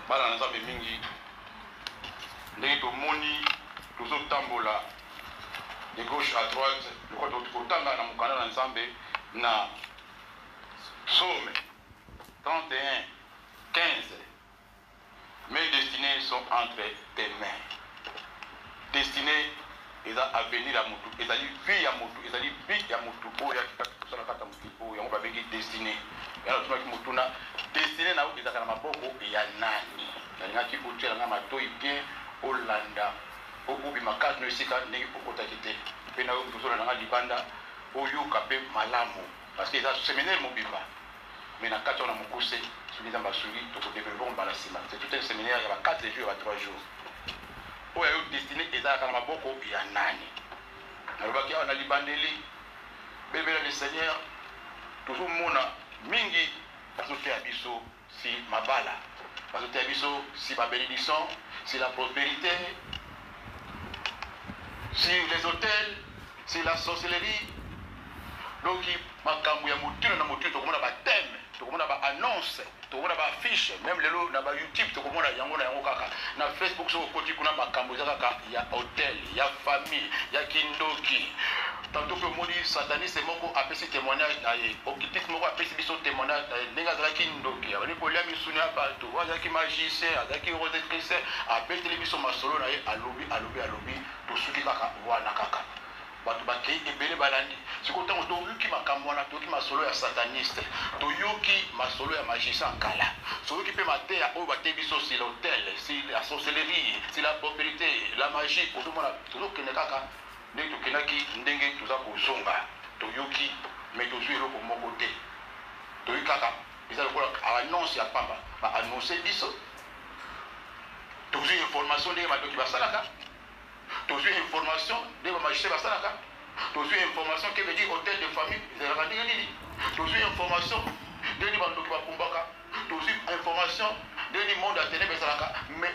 bana na nzambe mingi ndenge tomoni tozotambola de gauche à droite lokola tokotanga na mokanda na nzambe na Psaume 31 15. Mes destinées sont entre tes mains. Destinée eza avenir ya mutu, ezali vie ya mutu, ezali vie ya mutu oyo akosala kata mutu oyo yango babengi destinée. Yana tumaki mutu na destinée na ezaka na maboko ya nani? Nalingaki otiela nga matoi bien olanda obima kati no esika ndenge okotaki te mpe na oyo tozola nanga libanda oyoka mpe malamu parce que eza séminaire mobimba mais na kati wana mokuse soki eza basuli tokodéveloppe mbala nsima. C'est tout un séminaire ya ba 4 jours ya ba 3 jours oyo ayo destiné ezalaka na maboko ya nani? Nalobaki awa na libandeli bebela le Seigneur tozomona mingi bazoteya biso si mabala, bazoteya biso si babénédiction, si la prospérité, si les hôtels, si la sorcellerie. Donc makambo ya motino na motino tokomona ba thème, tokomona ba annonce, tokomona ba affiche, même lelo na ba YouTube tokomona yango na yango kaka. Na Facebook so koti kuna makambo za kaka ya hôtel, ya famille, ya kindoki. Tantôt que moni sataniste moko apesi témoignage na ye, occultiste moko apesi biso témoignage na ye, nenga za kindoki. Abani kolia misuni ya bato, waza ki magicien, aza ki rosetrice, apeteli biso masolo na ye alobi to suki kaka wana kaka. Bato bakei ebele balandi sikotango toyoki makambo wana toyoki masolo ya sataniste toyoki masolo ya magicien kala soyoki mpe mateya oyo batei biso si l'hôtel si la sorcellerie si la prospérité la magie ozomona tozokende kaka ndenge tokendaki ndenge toza kozonga toyoki me tozwi eloko moko te toyoki kaka eza lokola annonce ya pamba baannonce biso tozwi information ndenge badoki basalaka tozwi information ndenge bamagicien basalaka tozwi information ke veut dire hôtel de famille ezalaka ndenge nini tozwi information ndenge nini bandoki bapumbaka tozwi information ndenge nini monde ya ténèbre ezalaka mais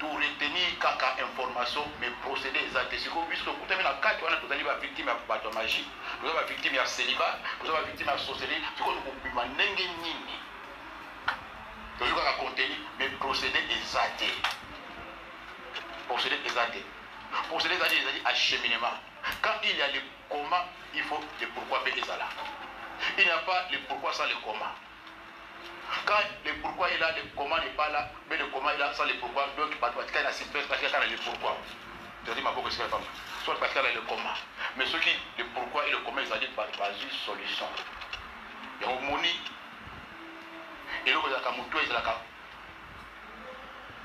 toretenir kaka information mais procédé eza te sikoyo biso tokutami na kati wana tozali bavictime ya bato ya magie toza bavictime ya célibat toza bavictime ya sorcellerie sikoyo tokobima ndenge nini tozwi kaka contenu mais procédé eza te procédé eza te. Procédé c'est-à-dire acheminement. Quand il y a le comment, il faut le pourquoi est là. Il n'y a pas le pourquoi sans le comment. Quand le pourquoi est là, le comment n'est pas là, mais le comment est là sans le pourquoi. Donc, il y a la situation parce qu'il y a le pourquoi. Je dis ma beaucoup c'est comme soit parce qu'il y a le comment. Mais ce qui le pourquoi et le comment, c'est-à-dire une solution. Il y a un moni. Et là, il y a un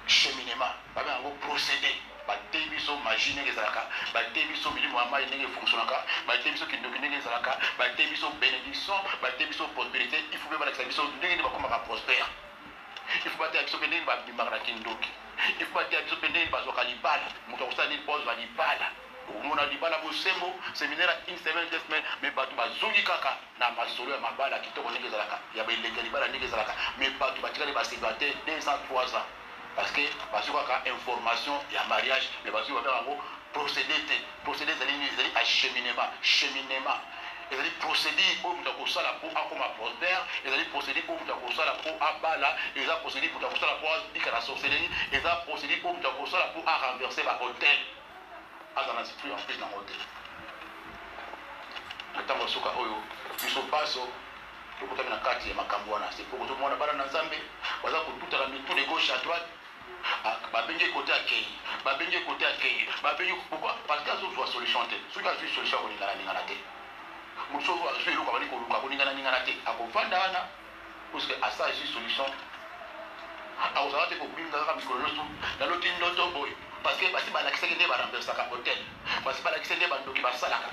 cheminement. Il y a un procédé. Batei biso magie ndenge ezalaka, batei biso milimo ya mai ndenge fonctionnaka, batei biso kindoki ndenge ezalaka, batei biso bénédiction, batei biso prospérité. Il faut mpe balakisa biso ndenge nini bakomaka prospère. Il faut bateya biso mpe ndenge babimaka na kindoki. Il faut bateya biso mpe ndenge bazwaka libala, moto akosala nini mpo azwa libala. Omona libala bosembo séminaire une semaine 2 semaines mais bato bazongi kaka na masolo ya mabala kitoko ndenge ezalaka ya belenge ya libala ndenge ezalaka mais bato batikali basélibataire 2 ans 3 ans. Parce que parce que information il y a mariage mais parce que va faire un procédé c'est acheminement cheminement ils allaient procéder au bout de ça là pour comment prospère ils allaient procéder au bout de ça là pour abala ils allaient procéder pour ça là pour dire la sorcellerie ils allaient procéder au bout de ça là pour renverser la hôtel à dans l'esprit en plus dans hôtel attends soka oyo biso paso tokotami na kati ya makambo wana c'est pour tout le monde bana na Nzambe baza kotuta la mitu de gauche à droite babenge côté akei babenge côté akei babenge pourquoi parce que azo solution te soki azwi solution koningana ningana te moso azwi eloko abandi koluka koningana ningana te akovanda wana parce que asa azwi solution akozala te kobinga kaka mikolo nyonso naloti ndoto boye parce que basi balakisaki nde barenversaka hotel basi balakisaki nde bandoki basalaka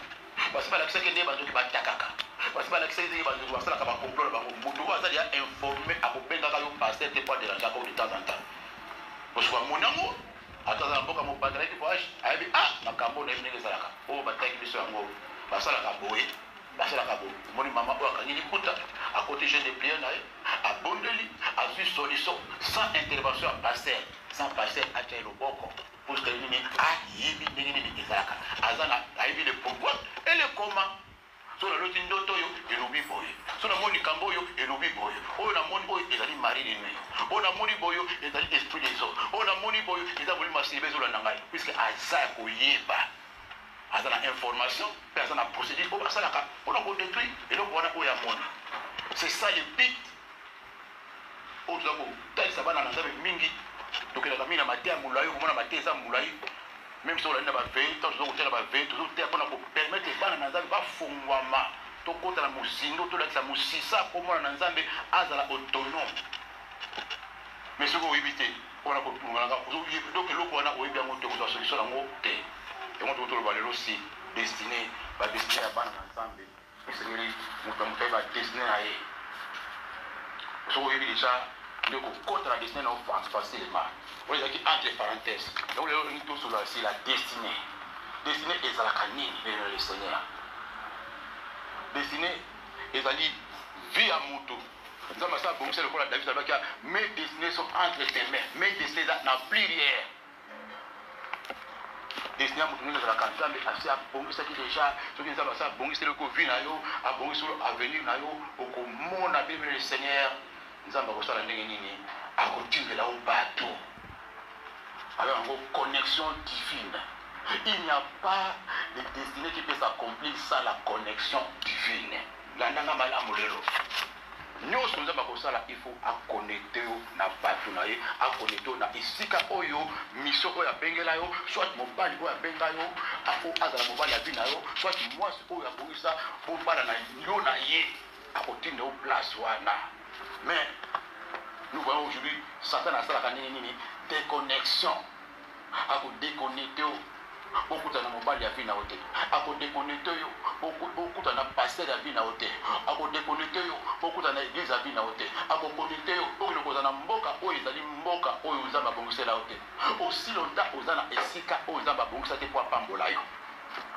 basi balakisaki nde bandoki batakaka basi balakisaki nde bandoki basalaka bakomplore bango moto oyo azali ya informe akobengaka yo paster te po aderange ako de temps en temps parce que monango atazala mboka mopandalaki voyage ayebi makambo na yebi ndenge ezalaka oyo bataki biso yango basalaka boye moni mama oyo akangi liputa akote jeune de priere na ye abondeli azwi solution sans intervention ya paster sans paster atia loboko pour que nini ayebi ndenge nini ezalaka aza na ayebi le pourquoi et le comment so naloti ndoto oyo elobi boye so namoni likambo oyo elobi boye oyo namoni oyo ezali mari de nuit On a moni boyo, et dans l'esprit des autres. On a moni boyo, et dans l'esprit des autres. Puisque Aza Koyeba, Aza la information, Aza la procédure, on a détruit, et donc on a Koya Moni. C'est ça le but. On doit tel ça va dans la mingi. Donc la mine a maté à Moulaï, on a maté à Moulaï. Même si on a 20, toujours on a 20, toujours on permettre les gens dans la fondement. To kota na musindo to la musisa pour moi na nzambe azala autonome mais ce qu'on évite on a pour donc le ko na o bien monter ko solution ngo te et on to ba lelo si destiné ba destiné à bana na nzambe c'est ngeli mutampe ba destiné à e so on évite déjà de ko kota la destiné non facilement on les a qui entre parenthèses donc le tout sur la destinée est à la canine le Seigneur destiné ezali vie à moto nzamba ça bon c'est le la David sabaki mes destinées sont entre tes mains mes destinées na pluriel destiné à moto nous la kanzambe assez bon ça qui déjà ce qui nzamba ça bon c'est le ko vie na yo a bon sur avenir na yo oko mona bébé le Seigneur nzamba ko sala ndenge nini a continuer là au bateau avec une connexion divine. Il n'y a pas de destinée qui peut s'accomplir sans la connexion divine. La nanga mala molelo. Nous sommes là, il faut connecter na batunaye, à connecter na isika oyo mission oyo bengela yo, soit mobali oyo benga yo, ako azala mobali ya bina yo, soit moi oyo abongisa pour bala na yo na ye, à côté de place wana. Mais nous voyons aujourd'hui Satan a ça la nini déconnexion. À déconnecter beaucoup de mobile ya vie na hotel à déconnecter beaucoup de pasteur ya vie na hotel à déconnecter beaucoup de église ya vie na hotel à connecter beaucoup de cause na mboka o ezali mboka o uzamba bongisa la hotel aussi longtemps ozana esika o uzamba bongisa te pour pambola yo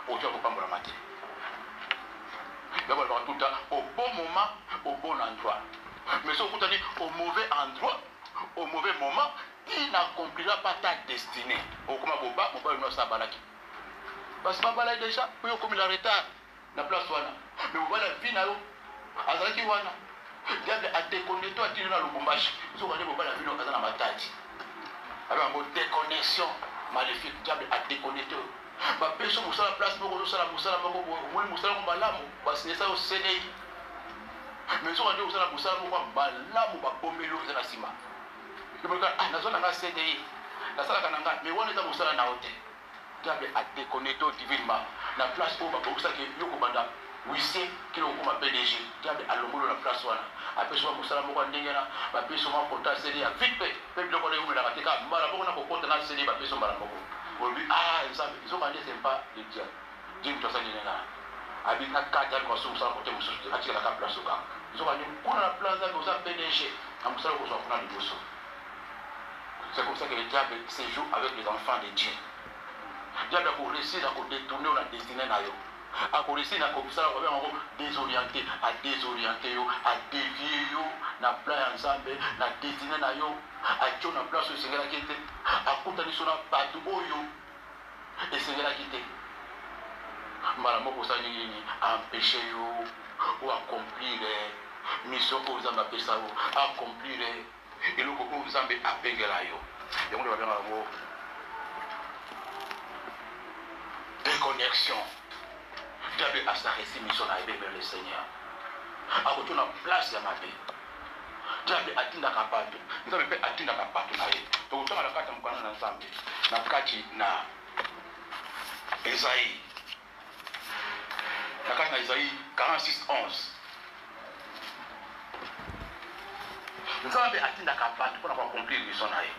o tu ko pambola mate d'abord tout le temps au bon moment au bon endroit mais si on dit au mauvais endroit au mauvais moment il n'accomplira pas ta destinée. Au comment boba nous ça balaki. Parce que baba là déjà, oui comme il a retard na place wana. Mais voilà vie na yo. Azalaki wana. Diable a déconnecté à tirer na lubumbashi. Zo wana boba la vie na kaza na matati. Avec une déconnexion maléfique, diable a déconnecté. Ba peso musala place moko musala moko moi musala ko balamu parce que ça au CNI. Mais zo wana musala moko balamu ba pomelo za na sima. Je me dis, ah, CDI, la salle mais on est dans le salon à hôtel. Diable a déconnecté divinement. La place où on va que Yokobanda, oui, c'est qu'il y a un PDG. Diable a l'ombre la place où on a. Après, on va vous ndengena, ba peso ma porta CDI a vite fait. Même le collègue où la rateka, malabo na ko porta na CDI ba peso malabo. On dit, ah, ils ont mandé c'est pas le diable. Dieu nous ça ndengena. Abi na kata ko so ça porter muso, atika la place au camp. Ils ont mandé pour la place où ça PDG. Am ça ko so prendre le bosso. C'est comme ça que le diable séjoue avec les enfants de Dieu. Le diable a réussi à détourner la destinée. A réussi à désorienter, à dévier na plan ensemble, na destinée na yo, à tuer na place où c'est la quête, à contenter sur la bateau et c'est la quête. Malamo pour ça empêcher yo ou accomplir mission aux hommes appellent ça accomplir et le coco vous avez appelé là yo et on va bien avoir déconnexion diable a sa mission à aider le Seigneur à côté la place ya mabe diable atinda kapato nous avons fait atinda kapato na ye donc on a la carte mukana na nzambe na kati na Esaïe la carte na Esaïe 46:11 nous avons atteint la capacité pour accomplir mission na ye.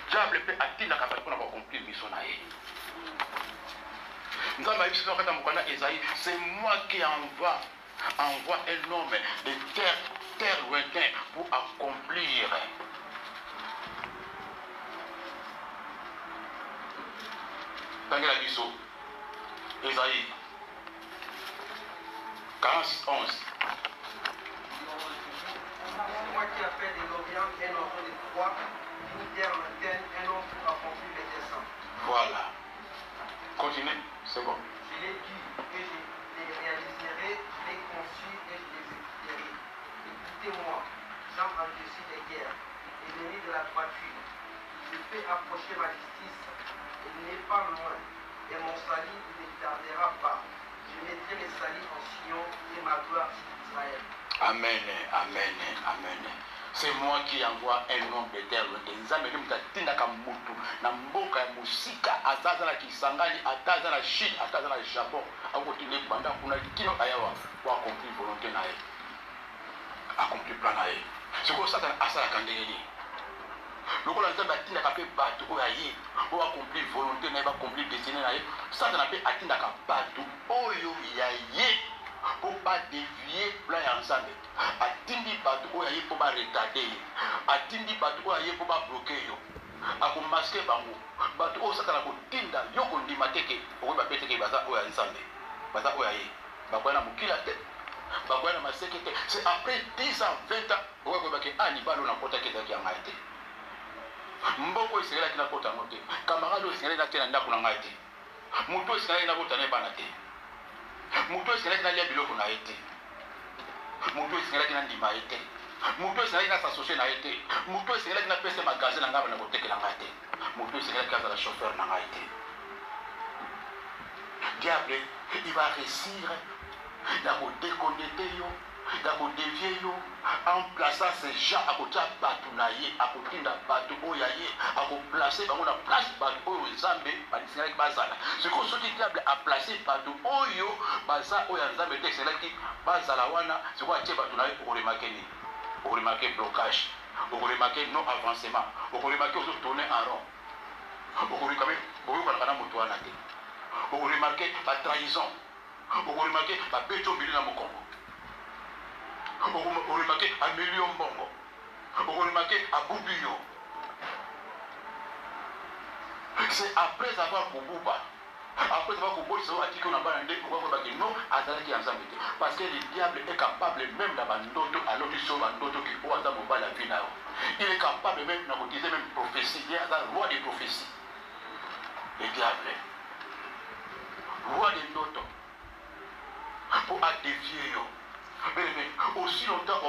Diable peut atteindre la capacité pour accomplir mission na ye. Nous avons dit que Esaïe, c'est moi qui envoie un homme de terre lointaine pour accomplir. Dans la biseau, Esaïe 46:11. Moi qui a fait de l'Orient un enfant de foi, d'une terre lointaine, un homme pour accomplir les desseins. Voilà. Continuez, c'est bon. Je l'ai dit que je les réaliserai, je les conçus et je les exécuterai. Écoutez-moi, Jean endurcit les guerres, la droiture. Je fais approcher ma justice, elle n'est pas loin, et mon salut ne tardera pas. Je mettrai mes saluts en Sion et ma gloire sur Israël. Amen, amen, amen. C'est moi qui envoie un nombre d'éternel. Nzambe ni mutatinda kamutu na mboka ya musika ataza na Kisangani, ataza na Chine, ataza na Japon. Akotinde banda kuna kino ayawa pour accomplir volonté na ye. Accomplir plan na ye. C'est quoi ça asala kandeli. Lokola Nzambe atinda ka pe bato oyo aye pour accomplir volonté na ye, accomplir destinée na ye. Ça na pe atinda ka bato oyo ya ye. Pour pas dévier plan ya Nzambe. Atindi bato oyo aye pour pas retarder. Atindi bato oyo aye pour pas bloquer yo. Ako masquer bango. Bato oyo satana ko tinda yo ko ndima teke. Oyo ba peteke baza oyo ya Nzambe. Baza oyo aye. Bakoya na mukila te. Bakoya na maseke te. C'est après 10 ans, 20 ans oyo ko baki ani balo na kota ke zaki anga te. Mboko isengela kina kota mote. Camarade isengela na tena ndako na ngai te. Muto isengela na kota ne bana te. Muto isengela na lia biloko na ete. Muto isengela na ndima ete. Muto isengela na s'associer na ete. Muto isengela na pesa magasin na ngaba na kotekela ngate. Muto isengela na chauffeur na ngate. Diable, il va réussir à vous déconnecter yo, à vous dévier yo, en plaçant ces gens à côté de Batounaye, à côté de Batouoyaye, à vous placer dans la place Batouoyo Zambé, avec Bazala. Ce qu'on se dit diable à placer Batouoyo, Baza Oya Zambé, c'est là qui Bazalawana, c'est quoi que Batounaye pour remarquer ni, pour remarquer blocage, pour remarquer non avancement, pour remarquer aussi tourner en rond, pour remarquer, pour remarquer, pour remarquer la trahison. Vous remarquez la bête au milieu de mon Congo. Vous remarquez un million de bongo. Vous remarquez à Boubio. C'est après avoir Boubouba. Après avoir Boubou, ils ont dit qu'on a pas un dé pour voir que non, Azalaki ensemble. Parce que le diable est capable même d'abandonner à l'autre chose, qui peut avoir la vie. Il est capable même d'utiliser même prophétie. Il est un roi des prophéties. Le diable. Roi des notes. Pour défier yo. Mais aussi longtemps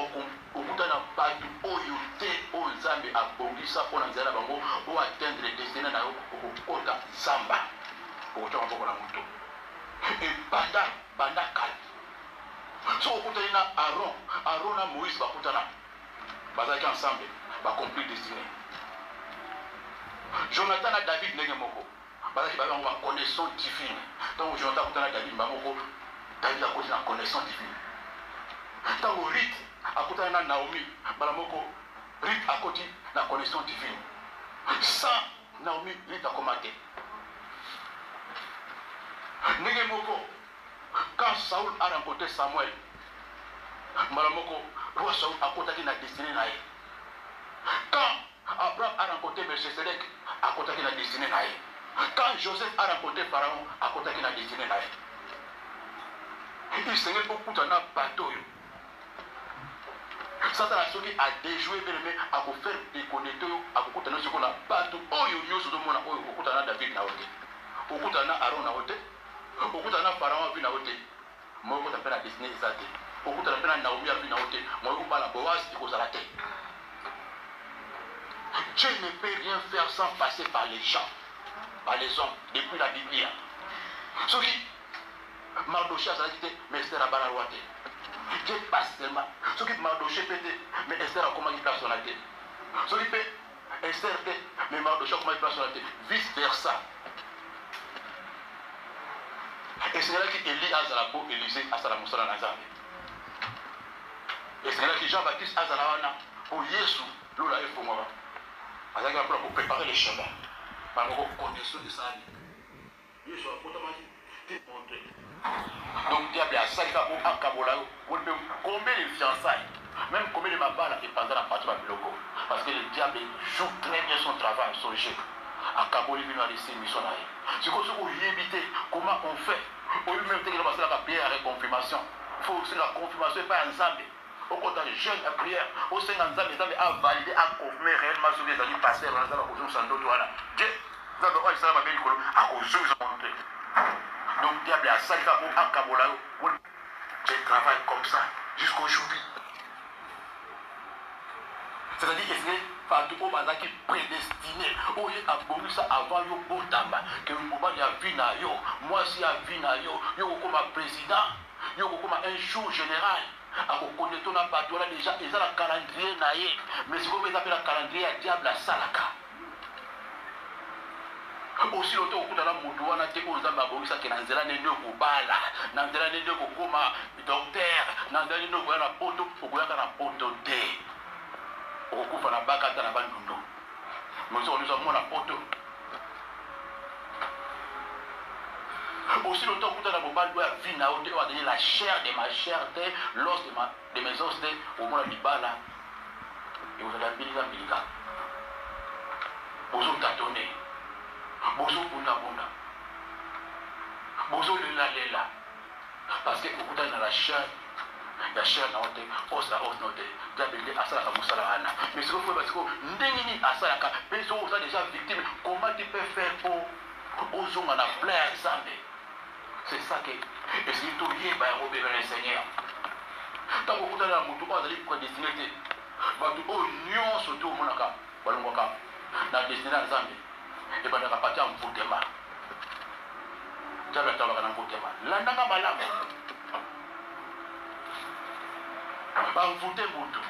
on a battu oyo te o Nzambe a bongisa pour nzela bango pour atteindre les destinées na yo pour kota Zamba pour toi pour la moto. Et banda kal. So okutana na Aaron na Moïse bakutana. Bazaki ensemble ba accomplir destinée. Jonathan na David ndenge moko. Bazaki ba bango connaissance divine. Donc Jonathan kutana David bamoko David a côté la connaissance divine. Tant que Rite a côté de Naomi, Balamoko, Rite a côté la connaissance divine. Sans Naomi, Rite a commenté. Negemoko, quand Saoul a rencontré Samuel, Balamoko, roi Saoul a côté de la destinée. Quand Abraham a rencontré Melchisedec, a côté de la destinée. Quand Joseph a rencontré Pharaon, a côté de la destinée. Il s'est beaucoup de bateau. Ça, c'est la chose qui a déjoué, à vous faire déconnecter, à vous coûter ce qu'on a bateau. Oh, yo, sur le monde, au coût de David Naote, au coût de Aaron Naote, au coût de Pharaon à Naote, moi, je t'appelle la destinée exacte. Au coût de la Naomi à Naote, moi, je parle à Boaz et aux Alatés. Dieu ne peut rien faire sans passer par les gens, par les hommes, depuis la Bible. Ce qui Mardoché a dit, mais Esther a balarouaté. Dieu passe tellement. Ce qui Mardoché pété, mais Esther a comment il place son tête. Ce qui fait Esther pété, mais Mardoché a comment il place son tête. Vice versa. Et c'est là qu'Élie a Zalabo, Élisée a Salamoussala Nazaré. Et c'est là que Jean-Baptiste a Zalawana, pour Yesu, l'oula et pour moi. Pour préparer les chemins. Par rapport aux conditions de sa vie. Yesu a pourtant montré. Donc diable a ça il va pour Akabola, combien de fiançailles, même combien de mabala et pendant la partie de Biloko. Parce que le diable joue très bien son travail, son jeu. Akaboli vient à laisser une mission là. C'est comme ça qu'on y éviter comment on fait. Au lieu même de passer la prière à confirmation. Il faut aussi la confirmation et pas ensemble. Au côté de jeûne à prière, au sein d'ensemble, les hommes à valider, à confirmer réellement ce que les amis passés dans la cause sans d'autres. Dieu, vous avez dit ça va bien à cause de ce montré. Donc diable a ça il va pour Akabola. Je travaille comme ça jusqu'aujourd'hui. C'est-à-dire que bato oyo bazalaki prédestiné oyo abongisa avant yo botamba ke mobali ya vi na yo mwasi ya vi na yo yo kokoma président yo kokoma un jour général akokonecte na bato wana déjà eza na calendrier na ye mais sikoyo eza mpe na calendrier ya diable asalaka aussi loto okutana moto wana te oyo nzambe abongisaki na nzela nende okobala na nzela nende okokoma docteur na nzela nende okoya na poto okoyaka na poto te okokufa na baka ata na bandundu mosi okonusa mona poto aussi loto okutana mobali oyo ya vi na yo te oyo azali la chair de ma chair te l'os de mes os te omona libala ekozala mbilika ozotatone bozobundabunda bozolela parce que okutani na la chair ya chair na yo te os na os na yo te diable nde asalaka mosala wana mais sikoyo foyeba sikoyo ndenge nini asalaka mpe soki oza déjà victime comment tu peux faire po ozonga na plein ya nzambe c'est ça que esili toyeba yango bebe na seigneur ntango okutani na motu oyo azali prédestiné te bato oyo nyonso te omonaka balongwaka na destiné na nzambe ebandaka pati ya mvutema diable atalaka na mvutema landanga malamu bamvute motu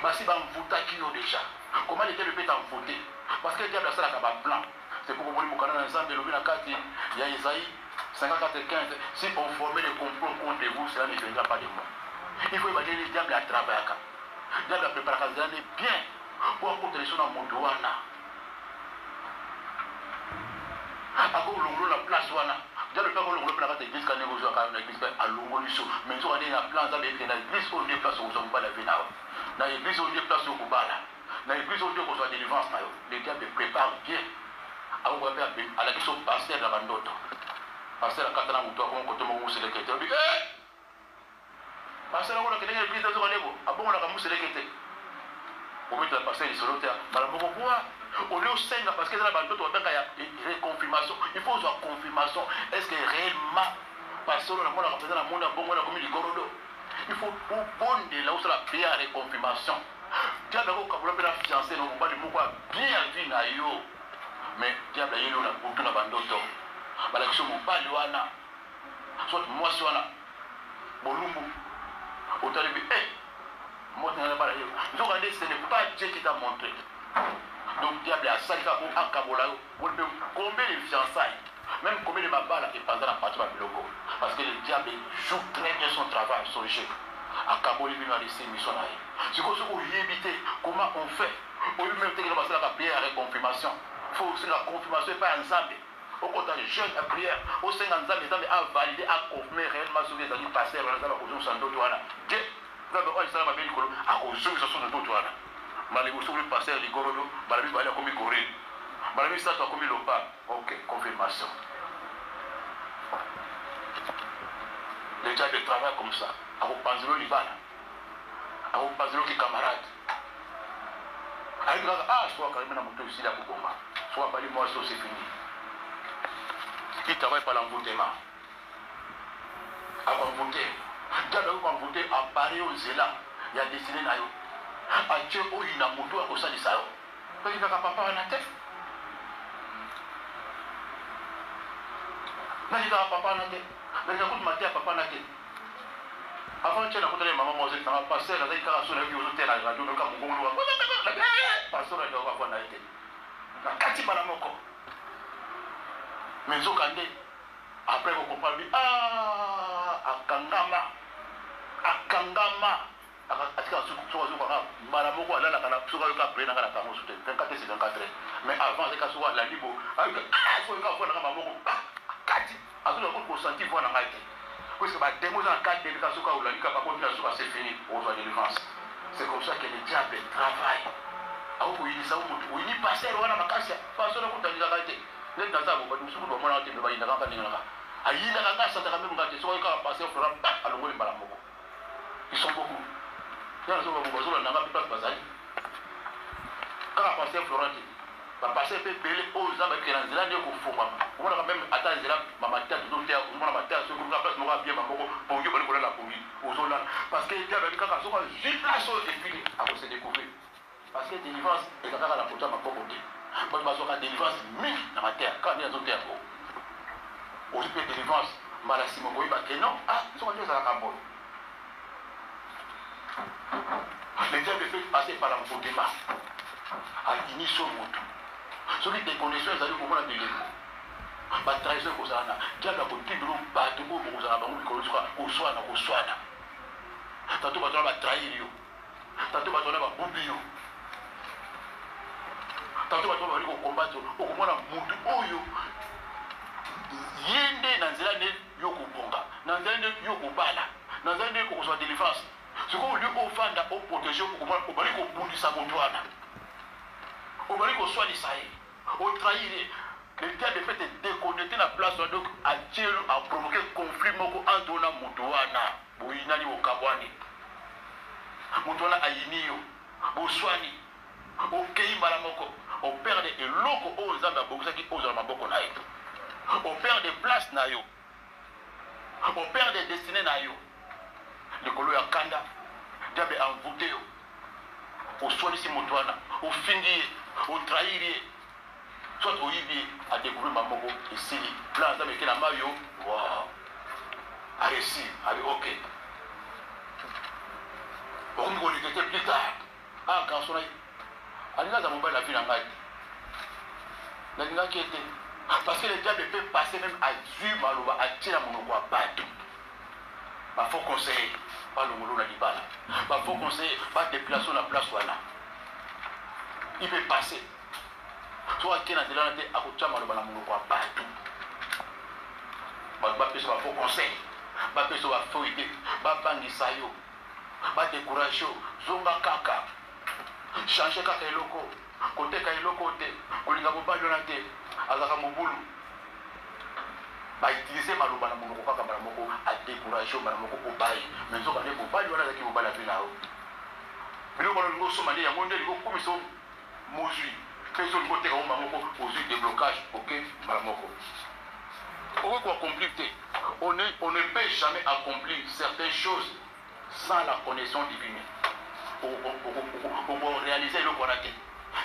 basi bamvutaki yo déjà comment le diable peut t'envoûter parce que diable asalaka baplan c'est pourquoi boli bokana na nzambe elobi na kati ya Isaïe 54:15 si on formait le complot contre vous cela ne viendra pas de moi il faut imaginer le diable atravaillaka diable apreparaka nzela ne bien po akoteleso na moto wana akolongolo na place wana diable mpe akolongolo mpe na kati église ka ndenge ozwaka na église mpe alongoli so mais nzoka ndenge na plan nzambe ete na église oyo nde place okozwa mobala vi na yo na église oyo nde place oyo kobala na église oyo nde okozwa délivrance na yo le diable prépare bien akokoya mpe alaki so paster na bandoto paster akata na motu akongo kote moko moseleke te obi paster akolaka ndenge église ezoka ndeko abongolaka moseleke te ometela paster lisolo te bala moko kwa on est senga parce que dans la bande on a une confirmation il faut une confirmation est-ce que réellement parce que on a représenter la monde bon on a comme du gorodo il faut pour bonde là où c'est la prière et confirmation diable ko kabula pe la fiancé no mobali moko bien vu na yo mais diable yelo na pour na bandoto bala kiso mobali wana soit moi si wana bolumbu otalibi moi na bala yo donc ce n'est pas Dieu qui t'a montré. Donc diable a sali ka ko akabola wolbe combien de fiançailles même combien de mabala et pendant la partie de logo parce que le diable joue très bien son travail son jeu akaboli bino laisser mission là c'est quoi ce qu'on éviter comment on fait au lieu même que la prière avec confirmation faut aussi la confirmation et pas ensemble au côté jeune à prière au sein ensemble à valider à confirmer réellement ce que les passer dans la cause sans doute voilà Dieu va on ça va bien colo à cause de ce sont doute voilà malgré que le pasteur du gorodo balabi bali comme gorille balabi ça soit comme lopa OK confirmation les gens de travail comme ça à vous penser le libana à vous penser le camarade à dire soit quand même na moto ici là pour combat soit bali moi c'est fini qui travaille par l'envoûtement à envoûter diable va envoûter à barrer aux zéla il y a destiné na yo Dieu oyo na moto akosalisa yo oyo kaka papa wana te nani kaka papa wana te nani kakuti matia papa wana te avant tiens nakutana mama mose na pasteur azali kaka so na yo te na radio noka mongolo wa pasteur na yo kwa na ete na kati bana moko mais nzoka nde après vous comprenez akangama atika suko kwa mara moko alala kana suka yoka prena kana kamo sute 24 c'est 24 mais avant c'est kaso la libo faut ka fona kama moko kati azuna ko sentir fona ngati parce que ba démo dans 4 de kaso ka ulalika pa contre suka c'est fini on doit délivrance c'est comme ça que le diable travaille au kuinisa umuntu uini passer wana makasha passer ko tandika kate le ndaza bo musuku do mona tembe ba ina kanga ninga ayina kanga sata kama ngati so ka passer flora alongoli mbala moko ils sont beaucoup. Il y a des gens qui n'ont pas de bazar. Quand on passe Florent, on passe Pépé, aux hommes qui sont là, on a même attendu là, ma tête, on a ma tête, on a place, on a bien, pour que vous la police, aux zones là. Parce qu'il y a des gens qui sont juste là, c'est fini, à vous se découvrir. parce que délivrance est quand même la pote à ma côté. Moi, je vais délivrance mille dans ma terre. Quand il y a d'autres terres, aussi peut délivrance, malasi mon goïba que non. Ah, ils sont venus à la cambone. Le diable peut passer par la côté bas. À dîner sur moto. Celui qui déconnaît, ils allaient au moins de l'écho. Ma trahison est comme ça. Diable a côté de l'eau, bateau, pour vous avoir au soir. Tantôt, on va trahir. Tantôt, on va bouger. Tantôt, on va combattre. Au moins, Oyo. Yende, Nanzela, Yoko Bonga. Nanzela, Yoko Bala. Nanzela, Yoko soit délivrance. Ce qu'on lui offre, on protège, on va aller au bout de sa montoine. On va aller au soin de ça. On trahit. Le diable fait déconnecter la place donc à Dieu a provoqué conflit entre la montoana. Bouinani au Kabwani. Montoana a Yinio. Boswani. Au Kei Malamoko. On perd des locaux aux Zambia Bogusaki aux Zamaboko Naï. On perd des places Nayo. On perd des destinées Nayo. Le colo ya Kanda. Diable a envoûté. Au soin ici Montoana. Au fingi. Au trahir. Soit au Ibi a découvert Mamoko et Sili. Là, avec la Mayo. Waouh. A réussi. Ok. On va lui plus tard. Ah, quand on a. Alina za mobile la vie na ngai. Na dinga qui était parce que le diable peut passer même à Dieu maloba à tirer mon quoi bateau. Ba faut conseiller pas le molo na libala. Ba faut conseiller pas déplacer la place wana. Il peut passer. Soit qui na delana te akocha maloba na mon quoi bateau. Ba peut ça faut conseil. Ba peut ça va fouiller. Ba bangi sayo. Ba décourager zonga kaka. Changer kaka eloko côté ka eloko te kolinga mobali na te azaka mobulu ba utiliser maloba na monoko kaka bala moko a décourager bala moko obai mais zo ba ne mobali wana zaki mobali apina o bilo bolo ngo soma ya monde liko komiso mozui peso liko te ka moko aux déblocage OK bala moko on va accomplir on ne peut jamais accomplir certaines choses sans la connaissance divine. Pour réaliser le Kwanate.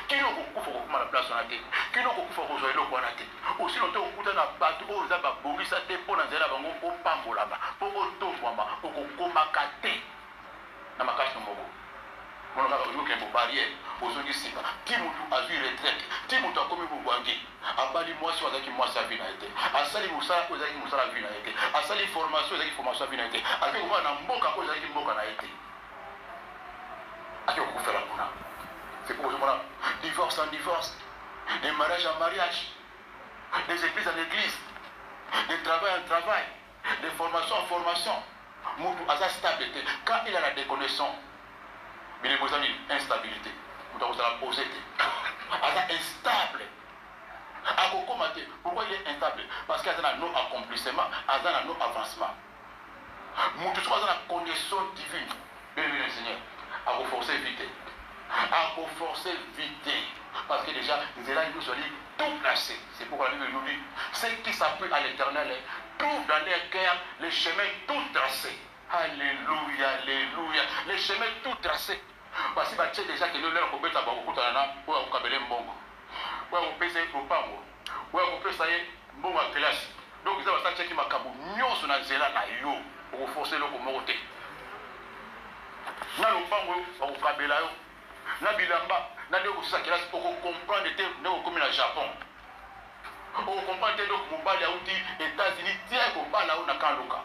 Qui n'a pas fait la place en athée? Qui n'a pas fait le Kwanate? Aussi longtemps que nous avons battu aux abats, pour ça, pour nous aller au Pambolaba, pour Otomwama, pour Komakate. Dans ma case de Mogo. On a eu une barrière aux autres ici. Timoutou a vu retraite. Timoutou a commis Boubouangé. A bali moi sur la moi sa vie n'a été. A sali Moussa aux amis Moussa la vie n'a été. A sali formation aux amis formation vie n'a été. A fait voir dans Mboka aux amis Mboka n'a été. C'est pour ça divorce en divorce, des mariages en mariage, des églises en église, des travail en travail, des formations en formation. Moutou a sa stabilité. Quand il a la déconnaissance, il est besoin d'une instabilité. Nous avons la poser. Il est instable. Pourquoi il est instable? Parce qu'il y a un non-accomplissement, il y a un non-avancement. Moutou a la connaissance divine. Bienvenue le Seigneur. À vous forcer vite. À vous forcer vite. Parce que déjà, nous allons nous dire tout placé. C'est pourquoi la Bible nous dit ceux qui s'appuient à l'éternel trouvent dans leur cœur les chemins tout tracés. Alléluia, alléluia. Les chemins tout tracés. Parce que tu sais déjà que nous allons vous mettre à beaucoup de temps pour vous cabeler mbongo. Pour vous payer pour pas moi. Pour vous payer ça y est, mbongo à classe. Donc vous avez ça qui m'a kabou. Nyon sur la zéla na yo. Pour vous forcer le communauté. Na lupango bakukabela yo na bilamba na ndeko sisa kelasi okocomprendre te ndeko komi na Japon okocomprendre te ndeko mobali auti États-Unis tia ekobala yo na kanluka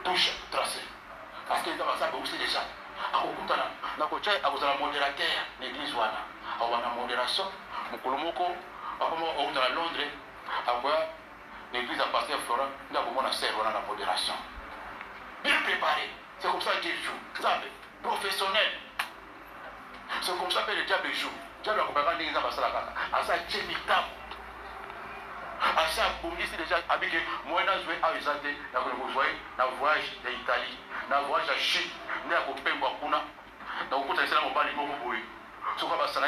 touche tracé parce que eza basabe aussi déjà akokutana nakotia akozala modérateur na église wana awana modération mokolo moko akoma okutana Londres akoya na église ya pasteur Florent nde akomona ser wana na modération bien préparé. C'est comme ça qu'il joue. Zambe, professionnel. C'est comme ça que le diable joue. Le diable a compris que ça va à ça, Tchémitam. À ça, pour me dire déjà, avec moi, je vais à Isate, vous voyez, dans le voyage d'Italie, dans le voyage à Chine, dans le voyage à Kuna, dans le voyage à Mobali, Mokoboui. Ce qu'on va s'en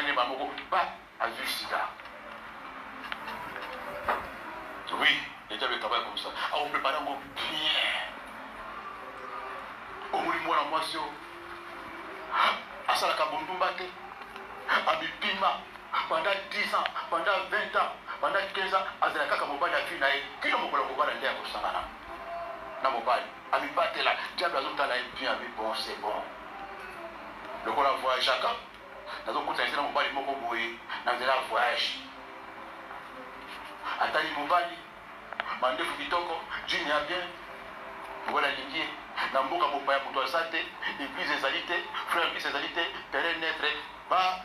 pas à Jusida. Oui, le diable travaille comme ça. À vous préparer bien. Au moins, moi, asalaka bondumba te abipima pendant 10 ans pendant 20 ans pendant 15 ans azala kaka mobali afi na ye kino mokolo kobala nde akosangana na mobali abibatela diable azotala ye bien abi bon c'est bon lokola voyageaka nazokutana na mobali moko boye na nzela ya voyage atali mobali mandefu kitoko jini ya bien mobali alingi ye na mboka mopaya moto aza te église ezali te frère église ezali te terrain netre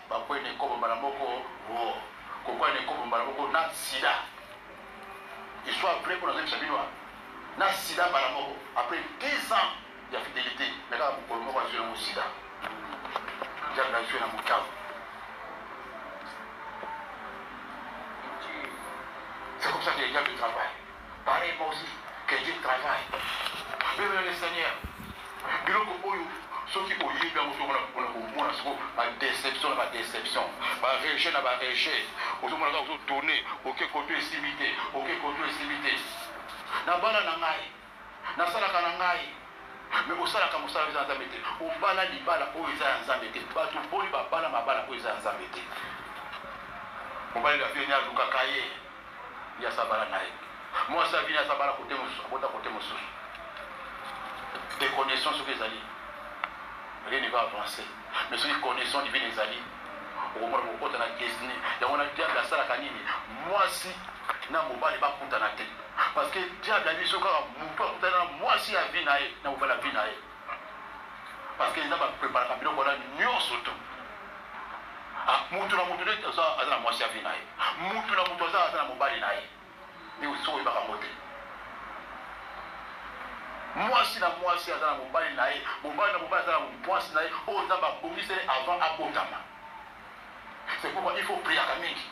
bakwene ekobomba moko kokwena ekobomba moko na sida histoire vrai mpo nazobisa bino na sida mbala moko après 10 ans ya fidélité me kaka mokolo moko azwi yango sida diable azwi na motavu. C'est comme ça que le diable travaille. Pareil moi aussi que Dieu travaille. Même le Seigneur biloko oyo soki oyebi yango soki okomona siko badéception na badéception barejet na barejet ozomona kaka ozotourne oke koto esili te oke koto esili te na bana na ngai nasalaka na ngai me osalaka mosala eza ya nzambe te obala libala oyo eza ya nzambe te bato boli babala mabala oyo eza ya nzambe te mobali afini alukaka ye ye asabala na ye mwasi avini asabala kote mosusu abota kote mosusu déconnexion soki ezali rien ne va avancer mais soki connexion divine ezali okomona kokota na desine yango na diable asalaka nini mwasi na mobali bakutana te parce que diable abi so kaka motu akutana na mwasi ya vi na ye na mobali ya vi na ye parce que eza bapreparaka biloko wana nyonso to mutu na mutu nde aza na mwasi ya vi na ye mutu na mutu aza na mobali na ye nde soki oyebaka ngo te mwasi na mwasi aza na mobali na ye mobali na mobali aza na mwasi na ye oyo nzambe abongisele avant abotama. C'est pourquoi il faut prier à mingi.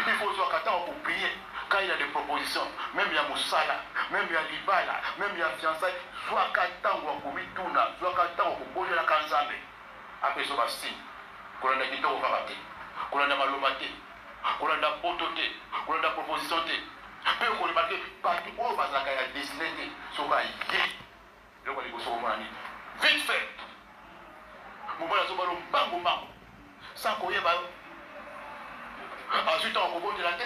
Il faut soit quand pour prier quand il y a des propositions même il y a mosala même il y a libala même il y a fiançailles soit quand on komituna soit quand on kobolela kanzambe après so basi kolanda kitoko kaka te kolanda maloba te kolanda poto te kolanda proposition te pe ko remarquer partout oyo bazalaka ya destiné te soka ye eloko liboso komona nini vite fait mobali azobala mbango mbango sans koyeba yo azwi ntango kobondela te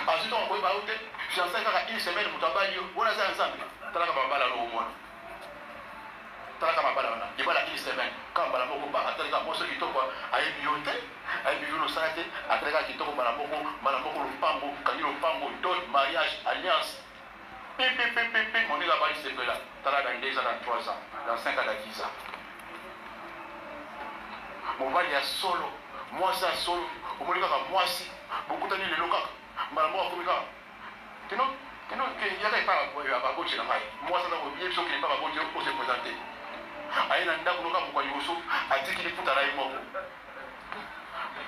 azwi ntango koyeba yo te fiançai kaka une semaine moto abali yo wana aza ya nzambe talaka mabala wana omona talaka mabala wana libala une semaine kaka mbala moko ba atalaka moso kitoko ayebi yo te ayebi yo losala te atalaka kitoko mbala moko lopango kangi lopango dot mariage alliance pipipipipi moninga bali sepela talaka 2 ans dans 3 ans dans 5 ans dans 10 ans mobali ya solo mwasi ya solo omoni kaka mwasi bokutani lelo kaka mbala moko akomi kaka kino yaka epa baboche na ngai mwasi aza koyebi soki epa baboche ose présente aye na ndako noka mokwa liboso atiki liputa na ye moko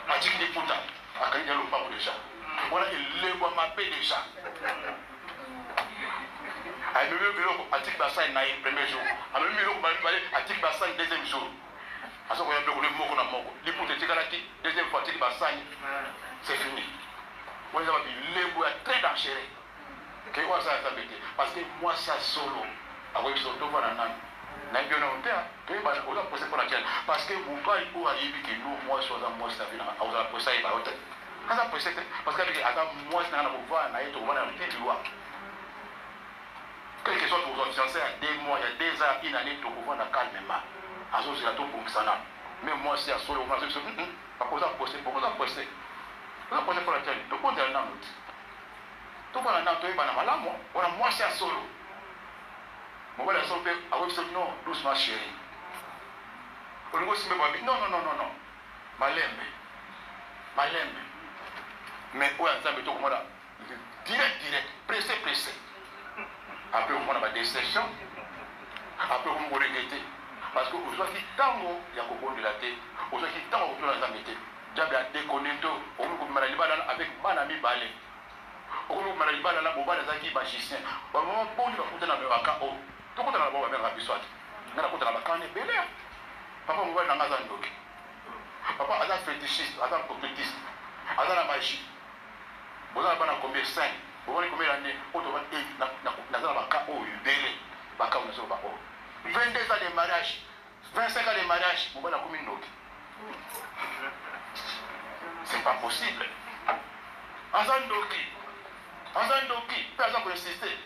atiki liputa akangi ya lopango deja wana elengwa mabe deja amemi biloko atiki basani na ye premier jour amemi biloko bale atiki basani deuxième jour aso koya biloko moko na moko liputa etikalaki deuxième fois atiki basani c'est fini wana eza babileko ya très dangereux ke oyo asala nzambe te parce que mwasi ya solo akoyebi so tovana nani nayebi yo nano te toyebana oza pose mpona tiana parce que mobali oyo ayebi ke no mwasi oyo aza mwasi na vi nanga ozala pose ayeba yo te aza pose te parce que abiki aza mwasi nanga na kovana na ye tokovana na petit loi quel que soit tozwa fiancé ya 2 mois ya 2 ans une année tokovana calmement azozela tobongisana mais mwasi ya solo omona biso oza pose mpona tiana tobondela nano te tobana nano toyebana malamu wana mwasi ya solo mobali ya solo mpe akoyebi biso non doucement chéri olingi osimbe babi non malembe mais oyo ya nzambe tokomona direct pressé après okomona badéception après okomi koregrete parce que ozwaki ntango ya kobondela te ozwaki ntango ya kotuna nzambe te diable adéconne to okomi kobimana libala avec bana mibale okomi kobimana libala na mobali azalaki magicien bamama boni bakuta na baka oyo tokutana na bao babengaka biso ate nga nakutana bakana ebele papa mobali nanga aza ndoki papa aza fétichiste aza occultiste aza na magie boza na bana combien 5 boboni combien d'année oyo naza na baka oyo ebele baka oyo nazoba oyo 22 ans de mariage 25 ans de mariage, mon bon a commis une c'est pas possible. Azandoki, pas pour insister.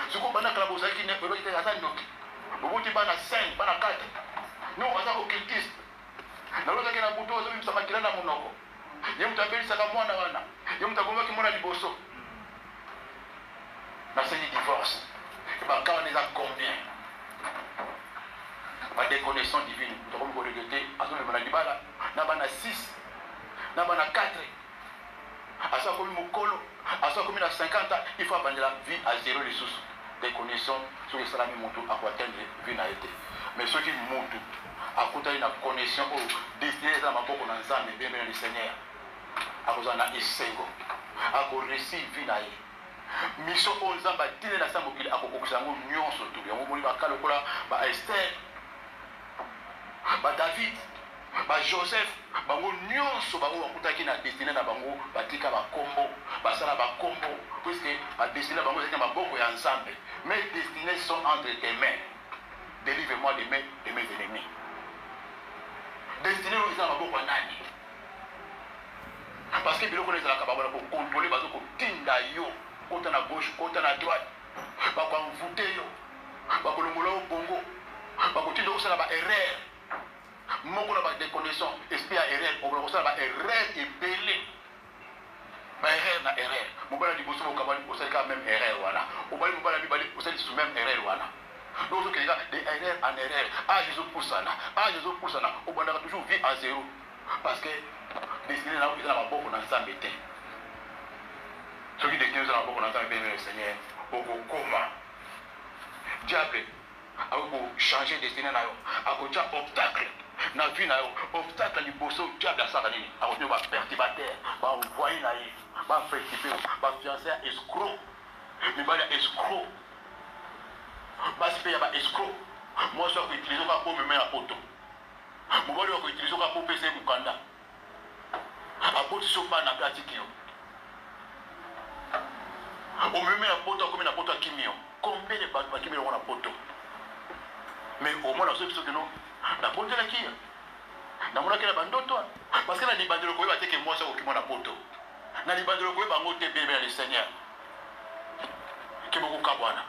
Ce qu'on a la bouche qui n'est pas Azandoki. Vous dites pas 5, pas 4. Non, on a occultiste. Na loka kena buto zo msakakila na munoko. Ye mtabeli saka mwana wana. Ye mtagomba kimona liboso. Na c'est divorce. Et bah quand on les a combien? Pas des connaissances divines. Nous avons regretté à ce moment-là libala. Na bana 6. Na bana 4. À ça comme mukolo, à ça comme il a 50 ans, il faut abandonner la vie à zéro les sources. Des connaissances sur les salami montou à quoi atteindre vie n'a été. Mais ceux qui montent à côté d'une connexion au destiné à ma boque en ensemble bien bien le Seigneur à cause d'un essengo à cause récit vie n'a été. Mission aux zamba dîner la sambo qu'il a beaucoup ça nous nions surtout bien on va caler pour la Esther David Joseph bango nyonso bango bakutaki na destiné na bango batika ba kombo basala ba kombo puisque ba destiné bango c'est maboko ya ensemble mes destinées sont entre tes mains délivre-moi de mes ennemis destiné ils ont maboko nani parce que biloko les alaka ba pour contrôler bazo ko tinda yo kota na gauche kota na droite ba ko mvuter yo ba ko longola bongo ba ko tinda ko sala ba erreur moko na ba déconnaissance esprit à erreur on va ça ba erreur et belé ba erreur na erreur mo bala di boso ko kabali ko ça même erreur voilà o bali mo bala bi bali ko ça sous même erreur voilà donc que là des erreurs en erreur Jésus pour ça o bala toujours vie à zéro parce que destiné là ils ont beaucoup dans ça bété ceux qui destiné dans beaucoup dans ça bété le Seigneur au comment diable a changer destiné là a ko obstacle na vie na obstacle liboso diable asaka nini akoto ba perturbateur ba envoyer na ye ba précipiter ba fiancé escroc mibali escroc ba se ba escroc moi je vais utiliser ka pour me mettre à poto mobali wa ko utiliser ka pour pesa mukanda aboti sopa na pratique yo o me met à poto comme na poto kimio combien de ba kimio na poto mais au moins ceux qui non na bonne la kia na mona kila bandoto parce que na libandelo ko ba teke moi ça okimona poto na libandelo ko ba ngote bébé le Seigneur ke boko ka bwana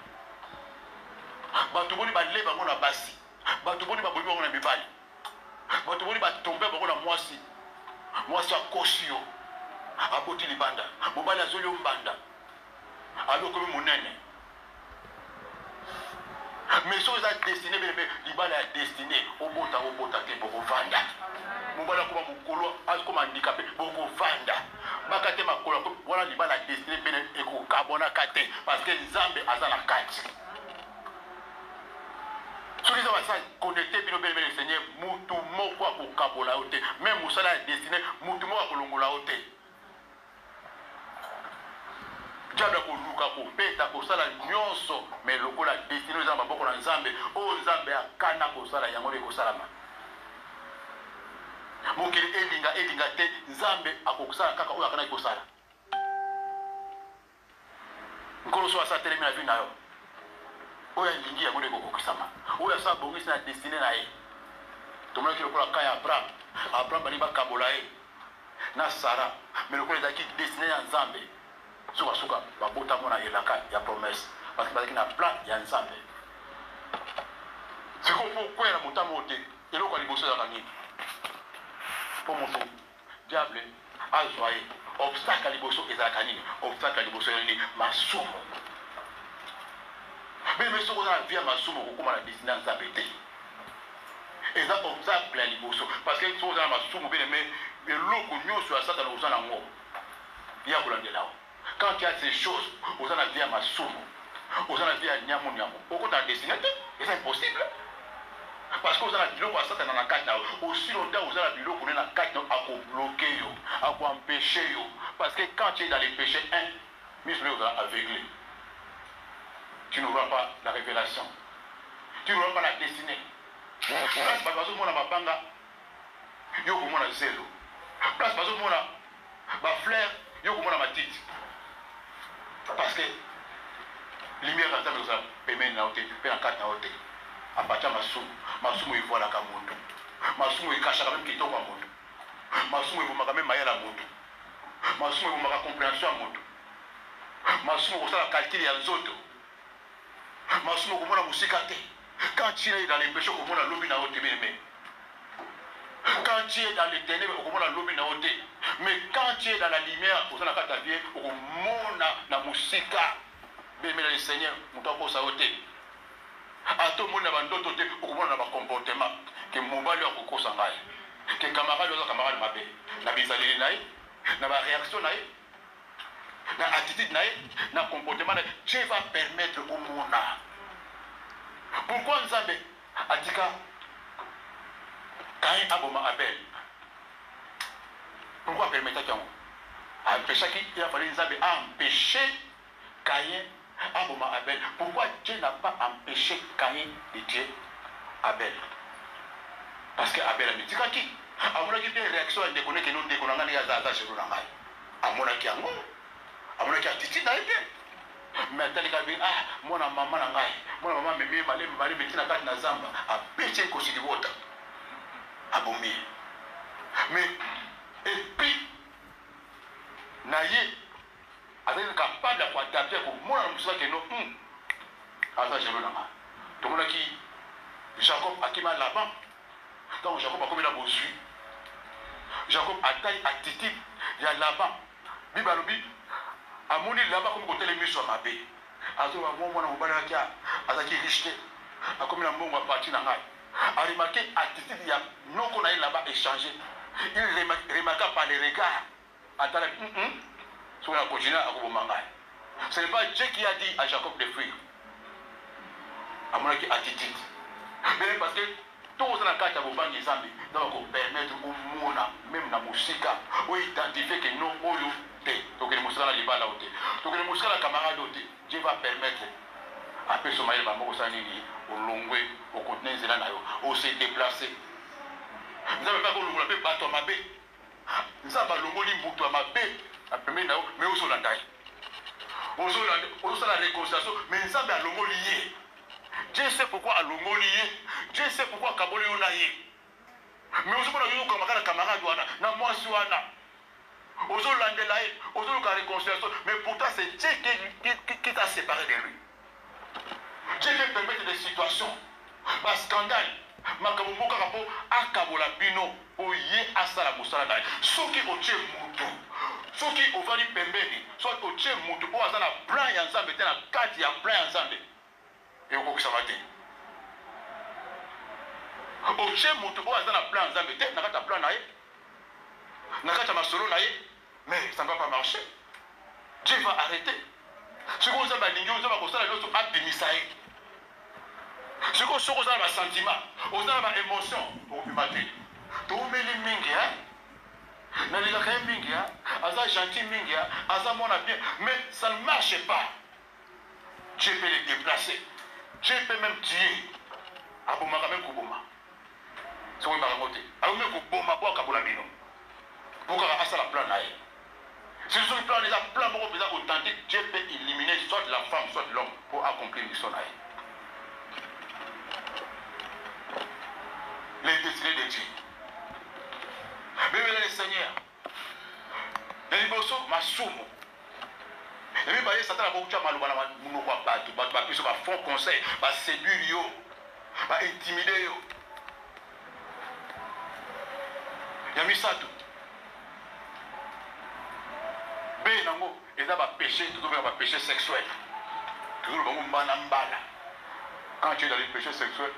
ba to boni ba leba ngona basi ba to boni ba bobi ngona mibali ba to boni ba tomber ba ngona mwasi akosio aboti libanda mobali azoli mbanda alo ko munene mais so za destiné bébé libala ya destiné obota te boko vanda mobala ko mukolo as ko handicapé boko vanda bakate makolo ko wala libala destiné bene eko kabona kate parce que Nzambe azana kati so les va connecter bino bene le Seigneur mutu moko ko kabola ote même musala destiné mutu moko ko longola ote diable ko luka ko peta ko sala nyonso mais lokola destiné za maboko na Nzambe o Nzambe akana ko sala yango le ko salama mokili elinga te Nzambe akokusala kaka oyo akana ko sala nkolo so asa telemi na vie na yo oyo lingi yango le ko kokisama oyo asa bongisi na destiné na ye tomona ki lokola kaya Abraham bani bakabola ye na Sara mais lokola ezaki destiné ya Nzambe suka babota mona elaka ya promesse parce que bazaki na plan ya Nzambe c'est comme pourquoi la motamo te eloko liboso ya kanini pour mon diable azoye obstacle liboso ezalaka nini obstacle liboso ya nini masumo mais soko na vie masumo kokoma na destiné ya Nzambe te eza obstacle ya liboso parce que soko na masumo bene mais eloko nyonso ya satana ozana ngo ya kolandela quand il y a ces choses, vous en avez à ma somme, vous en avez à Niamou. Pourquoi tu as destiné? C'est impossible. Parce que vous en avez dit que dans la carte, aussi longtemps vous en avez dit que la carte à bloquer, à empêcher. Parce que quand tu es dans les péchés, vous êtes aveuglé. Tu n'auras pas la révélation. Tu n'auras pas la destinée. Parce que vous avez mapanga, vous avez zélo. Parce que vous avez fleur, vous avez matite. Parce que lumière dans ça permet na ote pe na carte na ote apatia masumu evoilaka moto, masumu ekashaka même kitoko ya moto, masumu ebomaka même mayele ya moto, masumu ebomaka compréhension ya moto, masumu kosala calcul ya nzoto, masumu komona musika te. Quand tu es dans les péchés, komona lobi na ote bien. Quand tu es dans les ténèbres, komona lobi na ote. Mais quand tu es dans la lumière, au sein de ta vie, komona na musika. Bien le Seigneur, mutako sa ote. Ato mona bandoto te, komona na comportement que mobali akokosa ngai. Que camarade oza camarade mabe. Na bizaleli nae, na ba réaction nae. Na attitude nae, na comportement nae, Dieu va permettre au monde. Pourquoi Nzambe atika Caïn aboma Abel? Pourquoi permettre qu'il empêcher qu'il a fallu Nzambe empêcher Caïn aboma Abel? Pourquoi Dieu n'a pas empêché Caïn de tuer Abel? Parce que Abel a dit qui a mon avis des réactions de connaître que nous déconnons les azas chez nous. À mon avis à mon avis attitude n'a été. Mais tant que mon maman n'a pas, mon maman me met malé mettre na carte na zamba a péché kosi di wota abomi. Mais et puis naye avec capable de adapter pour moi on sait que non asa jelo na ma to mona ki Jacob akima Laban donc Jacob a comme la bosu Jacob a taille attitude ya Laban bibalobi amoni Laban comme côté les miso mabe azo wa mwana mobala kia azaki riche a comme la mbongo parti na ngai a remarqué attitude ya noko na Laban échanger il remarqua par les regards atala sur la continue à Kobomanga. Ce n'est pas Dieu qui a dit à Jacob de fuir. À mon avis, attitude. Mais parce que tout ce qui est dans les Zambie, donc permettre au monde, même dans la musique, où identifier que nous, donc les moussala les balles donc les moussala camarades, Dieu va permettre à Pessomaïl Mamosanini, au Longwe, au continent Zélanayo, au se déplacer. Nous n'avons pas que l'on battre ma baie. Nous avons l'ongoli moutou à ma baie. Mais où sont les tailles? Où sont la réconciliation? Mais nous sommes à l'homo lié. Dieu sait pourquoi à l'homo lié. Dieu sait pourquoi Kabole on a lié. Mais où sont les camarades? Na moi suana. Où sont les laïcs? Où sont la réconciliation? Mais pourtant c'est Dieu qui t'a séparé de lui. Dieu veut permettre des situations. Un scandale. Makamumoka kapo akabola bino oye asala musala. Ceux qui ont tué moutou. Ceux qui ont vendu pembeni, soit au tien moutou, ou à la plan et ensemble, et à 4 et à plan ensemble. Et au coup, ça va dire. Au tien moutou, ou à la plan ensemble, et à la plan naïe. N'a pas solo naïe. Mais ça ne va pas marcher. Dieu va arrêter. Ce qu'on a dit, on va constater l'autre a bénissaï. Ce qu'on a un sentiment, on a une émotion pour mater. Tout le monde Nalilaka mingia, aza gentil mingia, aza mona bien, mais ça ne marche pas. Dieu peut les déplacer. Dieu peut même tuer. Abomaka même Kuboma. C'est quoi Baramote? Alors même Kuboma pour Kabola Bino. Pour qu'à la plan naïe. Si nous sommes les plans pour que authentique, Dieu peut éliminer soit la femme, soit l'homme pour accomplir mission naïe. Les décidés de Dieu. Mais le Seigneur, les bosso masumo. Et puis bah Satan a beaucoup de mal à nous voir battre, puis va fond conseil, va séduire yo, va intimider yo. Yami Satou. Ben nango, et ça va pécher, toujours va péché sexuel. Toujours va mbala. Quand tu es dans les péchés sexuels,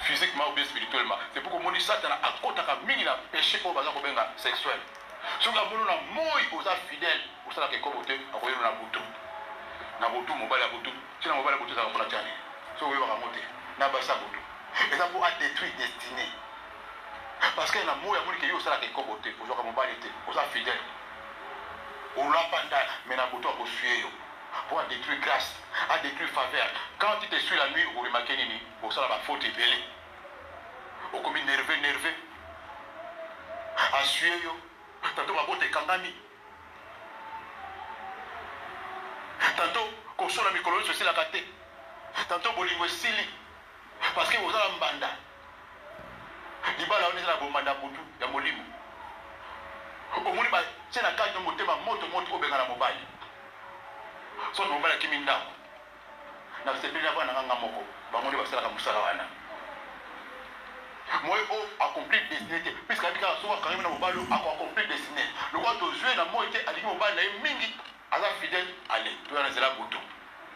physiquement ou bien spirituellement, c'est pour que mon Satan a côté de mini na péché pour bazar kobenga sexuel. Si on a voulu na moi aux fidèles, au ça que comme côté a koyé na botou mobile à botou, si na mobile à botou ça va pour la tchani. Si on veut va monter, na basa botou. Et ça pour détruire destinée. Parce que na moi a voulu que yo ça que comme côté, pour jouer comme mobile était, aux fidèles. On l'a pas mais na botou a poursuivre yo. Pour détruire grâce, à détruire faveur. Quand tu te suis la nuit, vous remarquez nini, pour ça la faute est belle. Au comme nerveux. À suivre, tantôt ma botte est kangami. Tantôt, qu'on soit la micro, c'est la gâté. Tantôt, bolingo sili. parce que vous avez un banda. Libala on est là pour banda butu ya molimo. Au moins ba c'est la carte de motema moto au benga na mobile. So no bala kiminda. Na sepeli na bana nganga moko. Ba ngoni basala ka musala wana. Moi accompli destinité puisque abika soka quand même na mobile accompli destinité. Le roi de jouer na moi était alimi mobile na mingi aza fidèle allez tu vas na butu.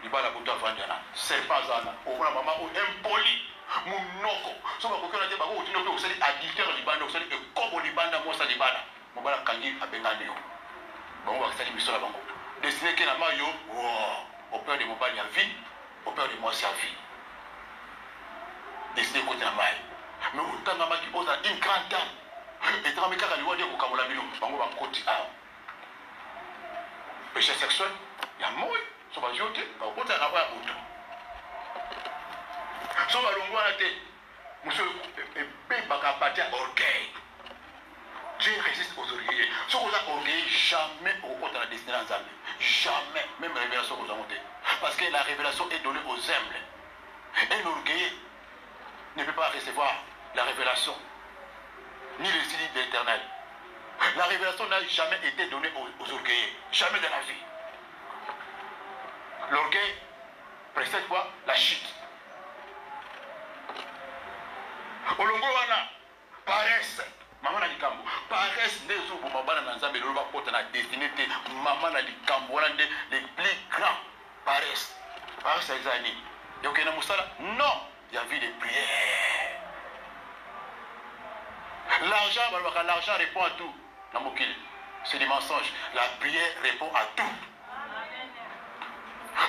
Libala butu avandana. C'est pas ça. Au moins maman au impoli. Munoko soba kokona te bango utino pe osali adultère libanda osali e kobo libanda mosa libanda mobala kangi abengane yo bango basali bisola bango destiné ke na mayo au père de mobali ya vie au père de moi sa vie destiné côté na mayo mais utanga maki oza une grande dame et tanga kaka liwa de ko kamola bino bango ba koti a péché sexuel ya moi soba jote ba kota na ba butu so balongwana te monsieur ebe bakapatia orgueil Dieu résiste aux orgueilleux so koza orgueil jamais okota na destinée en Zambie jamais même révélation aux amontés parce que la révélation est donnée aux humbles un orgueilleux ne peut pas recevoir la révélation ni le signe de l'éternel. La révélation n'a jamais été donnée aux orgueilleux, jamais dans la vie. L'orgueil précède quoi? La chute. Olongo wana paresse maman na likambo paresse ndezo boma bana na nzambe lelo bakota na destinité maman na likambo wana nde les plus grands paresse ezani yoke na musala non il y a vie de prière l'argent répond à tout na mokili c'est des mensonges la prière répond à tout.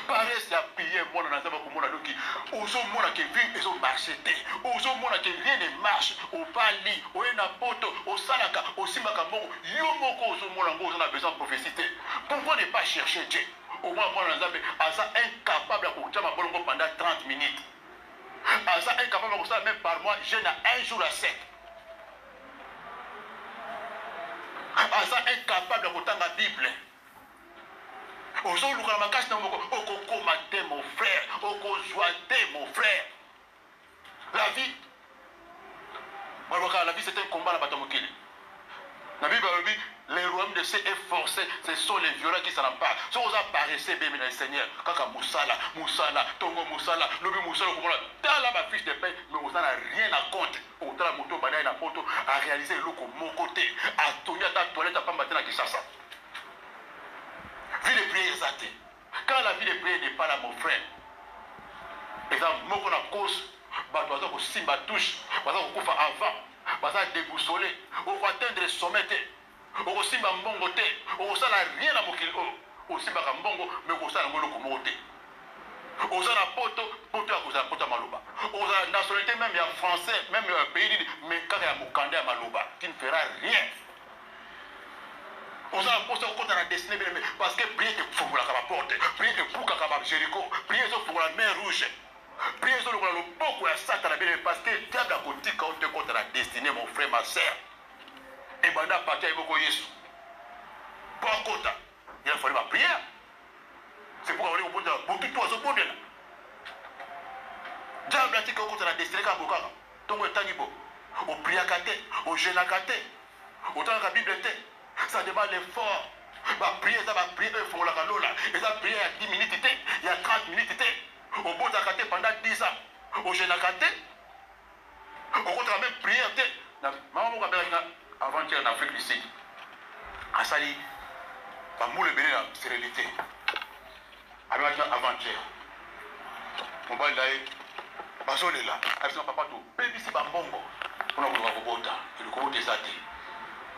Paresse la prière, moi, dans la communauté, donc, aux hommes qui vivent, ils ont marché, aux hommes qui rien ne marche, au Bali, au Enapoto, au Salaka, au Simbakamongo, Yomoko, aux hommes qui ont besoin de prophécité. Pourquoi ne pas chercher Dieu? Au moins, moi, dans la Asa incapable de faire ma bolongo pendant 30 minutes. Asa incapable de faire même par mois, jeûne à 1 jour à 7. Asa incapable de faire la Bible. Aujourd'hui, mon frère, mon frère. La vie, c'est un combat. La Bible dit les royaumes de ces forcés, ce sont les violents qui s'en emparent. Si vous apparaissez, bien le Seigneur, Kaka Moussala, Tongo Moussala, Lobi Moussala, dans la fiche de paix, mais vous n'en avez rien à compte. Autant la moto, banaï, la moto, à réaliser le loco, mon côté, à tourner ta toilette, à pas matin à Kishasa. Vie de prière exaltée. Quand la vie de prière n'est pas là, mon frère, exemple, moi qu'on a cause, bateau ko simba touche, bateau ko kufa avant, bateau déboussolé, on va atteindre le sommet, on ko simba mbongo te, on sala rien à mokili o simba ka mbongo, mais ko sala ngolo ko moté. On sala poto à cause de poto maloba. On a la nationalité même il y a français, même il y a un pays mais quand il y a mokande à maloba, qui ne fera rien. On a posé au côté de la destinée, parce que prier est pour la porte, prier est pour la Jéricho, prier est pour la mer rouge, prier est pour le beaucoup de Satan, parce que le diable a côté quand on contre la destinée, mon frère, ma soeur. Et banda parti avec beaucoup Yesu. Pas côté. Il a fallu ma prière. C'est pourquoi on est au bout de la boutique, tout au bout de là. Diable a dit contre la destinée, quand on a tout le temps, au prier à côté, au jeûne à côté, au temps de la Bible était. Ça demande l'effort. Ma prière, ça va prier, il faut la calola. Et ça prier à 10 minutes, il y a 30 minutes. Au bout de pendant 10 ans. Au jeune akaté. Au contre même prière. Maman, avant-hier en Afrique du Sud. À Sali, ma moule béné la sérénité. Avant-hier. Mon bal là, Bason est là. Avec son papa tout. Baby, c'est pas bon. On a voulu voir vos botas. Et le gros des athées.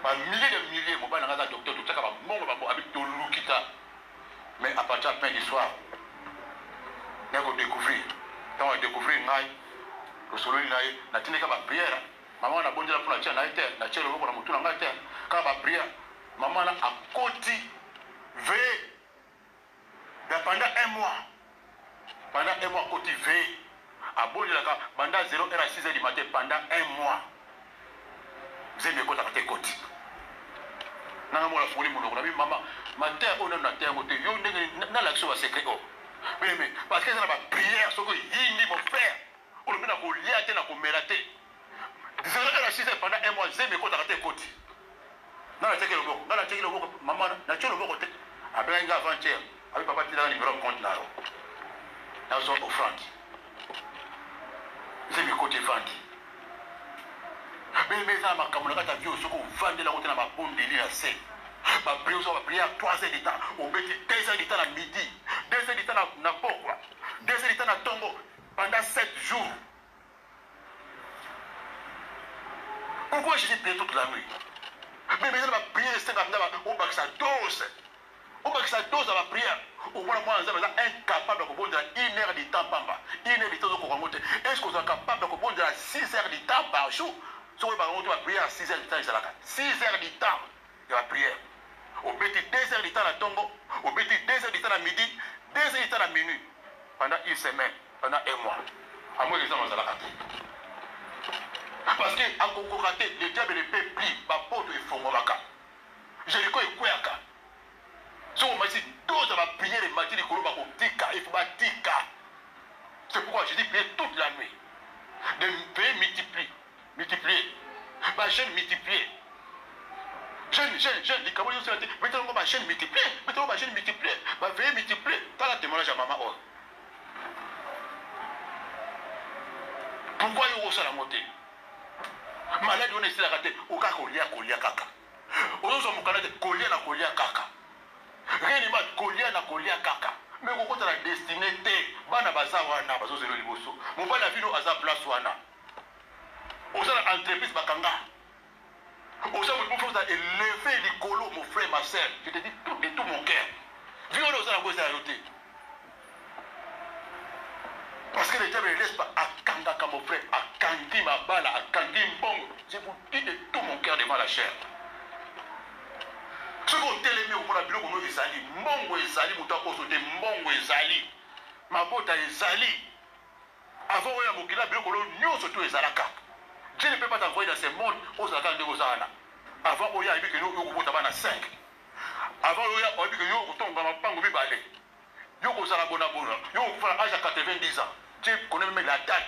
Milliers de milliers, mon père n'a pas docteur, tout ça, avec tout le kita. Mais à partir de la fin du soir, on a découvert. Quand on a découvert, le soleil, on a tenu qu'à ma prière. Maman a bon Dieu pour la tienne, la tienne, on a monté dans la terre. Quand ma prière, maman a cultivé pendant 1 mois. Pendant 1 mois, cultivé. À bon Dieu, pendant 0h à 6h du matin, pendant 1 mois. Vous avez mis quoi dans tes côtes? Maman, ma terre, on a une terre, on a l'action à secret. Mais, parce que ça n'a pas prière, ce que mon frère, on peut na lier te na mériter 0 à 6 heures pendant un mois j'ai mes comptes raté côté na na teke loboko na na teke loboko maman na teke loboko te abenga avant-hier avec papa tila numéro compte na ro na so offrande j'ai mes côté fandi mais ça m'a comme la ta vie au soko vendre la route na mabondeli na se ma prière va prier à 3 heures de temps au petit 2 heures de temps à midi 2 heures de temps na pokwa 2 heures de temps na tongo pendant 7 jours. Pourquoi je dis prier toute la nuit? Mais maintenant ma prière c'est comme ça on va que ça dose. On va que ça dose à ma prière. Au moins moi incapable de comprendre 1 heure de temps pamba. 1 heure de temps de remonter. Est-ce que vous êtes capable de comprendre 6 heures de temps par jour? Si vous va prier à 6 heures de temps, 6 heures de temps de la prière. Au petit 2 heures de temps à Tongo, au petit 2 heures de temps à midi, 2 heures de temps à minuit. Pendant une semaine, pendant un mois. À moins que ça m'en a. Parce que à Kokoraté, le diable ne peut plus, ma porte est fongolaka. Jéricho est kouaka. Si on m'a dit, d'autres va prier les matins de Koloba pour tika, il faut pas tika. C'est pourquoi je dis prier toute la nuit. De payer multiplier. Ma chaîne multiplier. Jeune, les Camerounais sont dit, mettons ma chaîne multiplier, ma veille multiplier. T'as la témoignage à maman. Pourquoi il y a ça la montée? Malade on est la raté, au cas kolia kaka. Aux autres mon canada kolia kaka. Rien ne m'a kolia kaka. Mais quand on a destiné bana bazawana bazo zelo liboso. Mon bana vino aza place wana. Aux autres entreprises bakanga. Aux autres mon frère élevé les colos mon frère ma sœur. Je te dis tout de tout mon cœur. Viens aux autres à côté. Parce que le diable ne laisse pas à Kanga comme mon frère, à Kangi ma balle, à Kangi Mbongo. Je vous dis de tout mon cœur devant la chair. Ce qu'on télémé au fond de la bureau, on est Zali. Mbongo est Zali, mon temps sauté, Mbongo est Zali. Ma botte est Zali. Avant, on a moqué la bureau, on a surtout Zalaka. Dieu ne peut pas t'envoyer dans ce monde aux Zalaka de Gozana. Avant, on a dit que nous, on a 5. Avant, on a dit que nous, on a pas de balai. Yo ko sala bona yo ko âge à 90 ans. Tu connais même la date.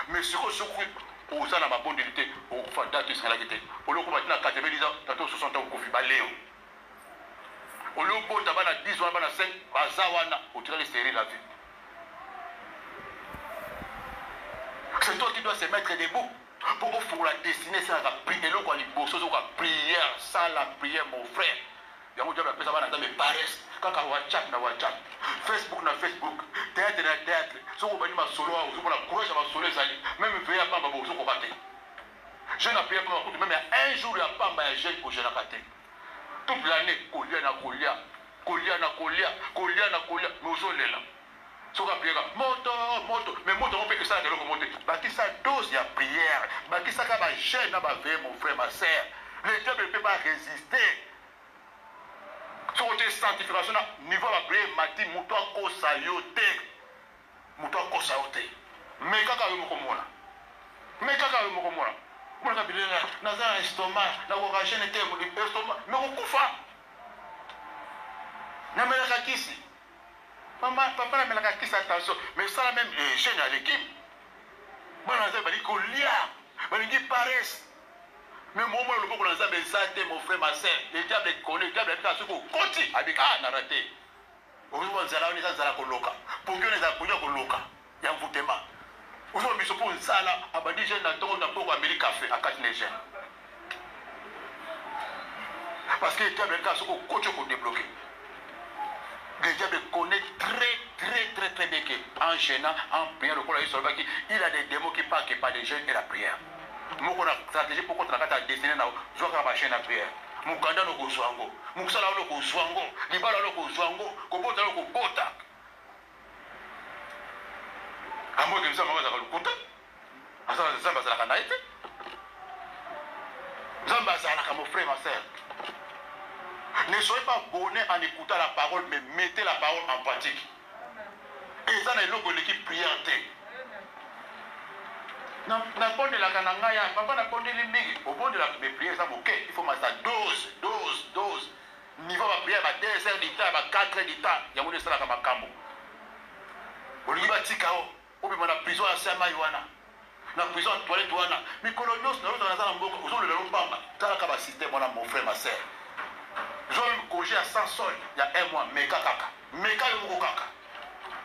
Mais ce que aux ana ma bonne délité au fa date sur la guité. Au lieu ko maintenant 90 ans, tantôt 60 ans ko fi baléo. Au lieu ko tabana 10 ans bana 5 bazawana au tirer les séries la vie. C'est toi qui dois se mettre debout pour la destinée ça la prière lo ko li bosso ko prière sans la prière mon frère. Yango diable appelle ça bana dans mes paresse. Kaka WhatsApp na WhatsApp, Facebook na Facebook, théâtre na théâtre. Si vous venez ma solo, vous avez courage à ma solo, même veiller à Pamba, vous avez battu. Je n'ai pas pu même un jour, il n'y a pas de jeune pour je n'ai battu. Toute l'année, colia, mais vous avez là. Si vous avez moto, mais moto, on fait que ça, de l'autre monter. Bâti ça dose, il y a prière. Bâti ça, quand ma jeune, mon frère, ma soeur. Le diable ne peut pas résister. Sur votre sanctification, niveau la prière, mati, mouton kosa yote. Mouton kosa yote. Mais kaka yo mokomona. Mais kaka yo mokomona. Mwana bilena, naza estomac, na oragène était estomac, mais on kufa. Na melaka kisi. Maman, papa na melaka kisi attention, mais ça la même jeune à l'équipe. Bana za bali kolia, bali ngi paresse. Mais moi, le beaucoup dans ça, mon frère, ma soeur, le diable connaît, le diable est à ce qu'on continue avec n'a raté. Aujourd'hui, on a un coloca. Pour que les appuyons coloca, il y a un foutement. Aujourd'hui, on a un sala, à Badi, j'ai un tour pour Amérique café à 4 négènes. Parce que le diable est à ce qu'on continue pour débloquer. Le diable connaît très bien qu'en gênant, en priant, il a des démons qui parlent que pas des jeunes et la prière. Moko na stratégie pour contre la destiné na zoka ba chaîne à prière. Mukanda no ko zwango, muksala no ko zwango, libala no ko zwango, ko bota no ko bota. Amo que ça mama za ko kuta. Asa zamba za kana ite. Zamba za na mon frère ma sœur. Ne soyez pas bonnet en écoutant la parole, mais mettez la parole en pratique. Et ça n'est pas l'équipe priante. Na bonde la kanangaya, papa na bonde les mingi. Au bon de la prière, ça ok, il faut mettre ça dose. Niveau de prière, 2 heures de temps, 4 heures de temps. Il y a un ça comme un cambo. Au lieu de tikao, obima na prison ya sama wana na prison ya toilette wana mikolo nyonso na loto naza na mboka ozolobela lopamba talaka basystème wana mon frère ma sœur zwa même congé ya 100 sol ya 1 mois meka kaka meka yo moko kaka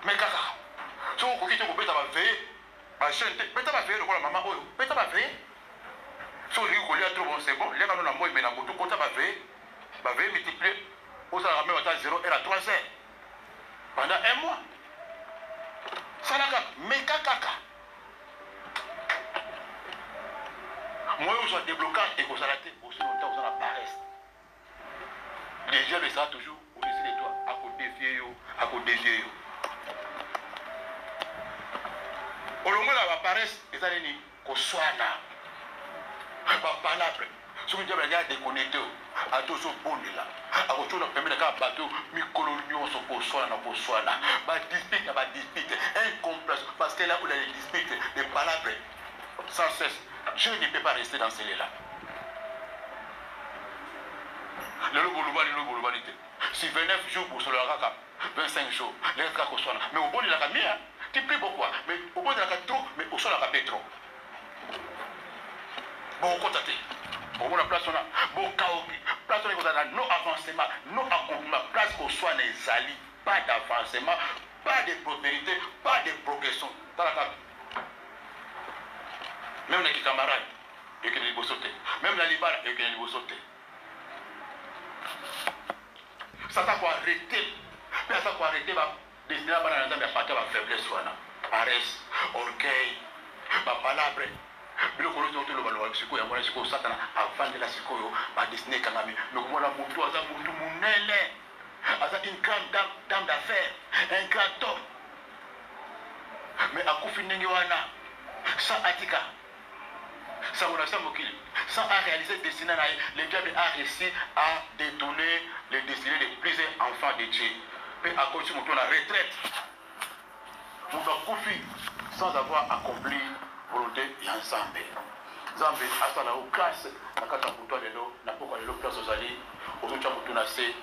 meka kaka soki okoki te kobeta baveye bajeune te beta baveye lokola mama oyo beta baveye soki olingi kolia trop bon c'est bon liaka no na moi me na motu kota baveye multiplier osalaka même ata 0 heure à 3 heures pendant 1 mois salaka meka kaka moyo ozwa déblocage ekozala te osi longtemps oza na paresse les diable ezala toujours au-dessus de toi akodévier yo olongola baparesse eza nini koswana bapalabre soki diable alia déconnecte ate ozobondela akotuna pembeni kaka bato mikolo nyonso koswana badispute na badispute incomplace parce que là où il y a des disputes des palabres sans cesse je ne peux pas rester dans celle-là lelo bolobani te si 29 jours bosololaka kaka 25 jours leka kaka koswana mais obondelaka mia ti pli bokwa mais obondelaka trop mais oswanaka mpe trop bokota te omona place wana bokaoki place wana ekozala na no avancement no accomplissement place koswana ezali pas d'avancement pas de prospérité pas de progression talaka même na kikamarade ekende liboso te même na libala ekende liboso te sata koarrete mpe aza koarrete badesine ya bana na nzambe apate bafaiblesse wana paresse orgueil bapalabre biloko nyonso tolobaloba sikoyo yango wana sikoyo satana avandela sikoyo badesine ekangami mekomona motu aza motu monene aza une grande dame d'affaires un grand homme mais akufi ndenge wana sans atika sango na sa mokili sans à réaliser le destin, le diable a réussi à détourner les destinées de plusieurs enfants de Dieu. Mais à cause de la retraite, nous avons confié sans avoir accompli volonté ensemble. Nzambe asala o grâce na kata mutwa lelo na poko lelo place ozali ozocha mutu na se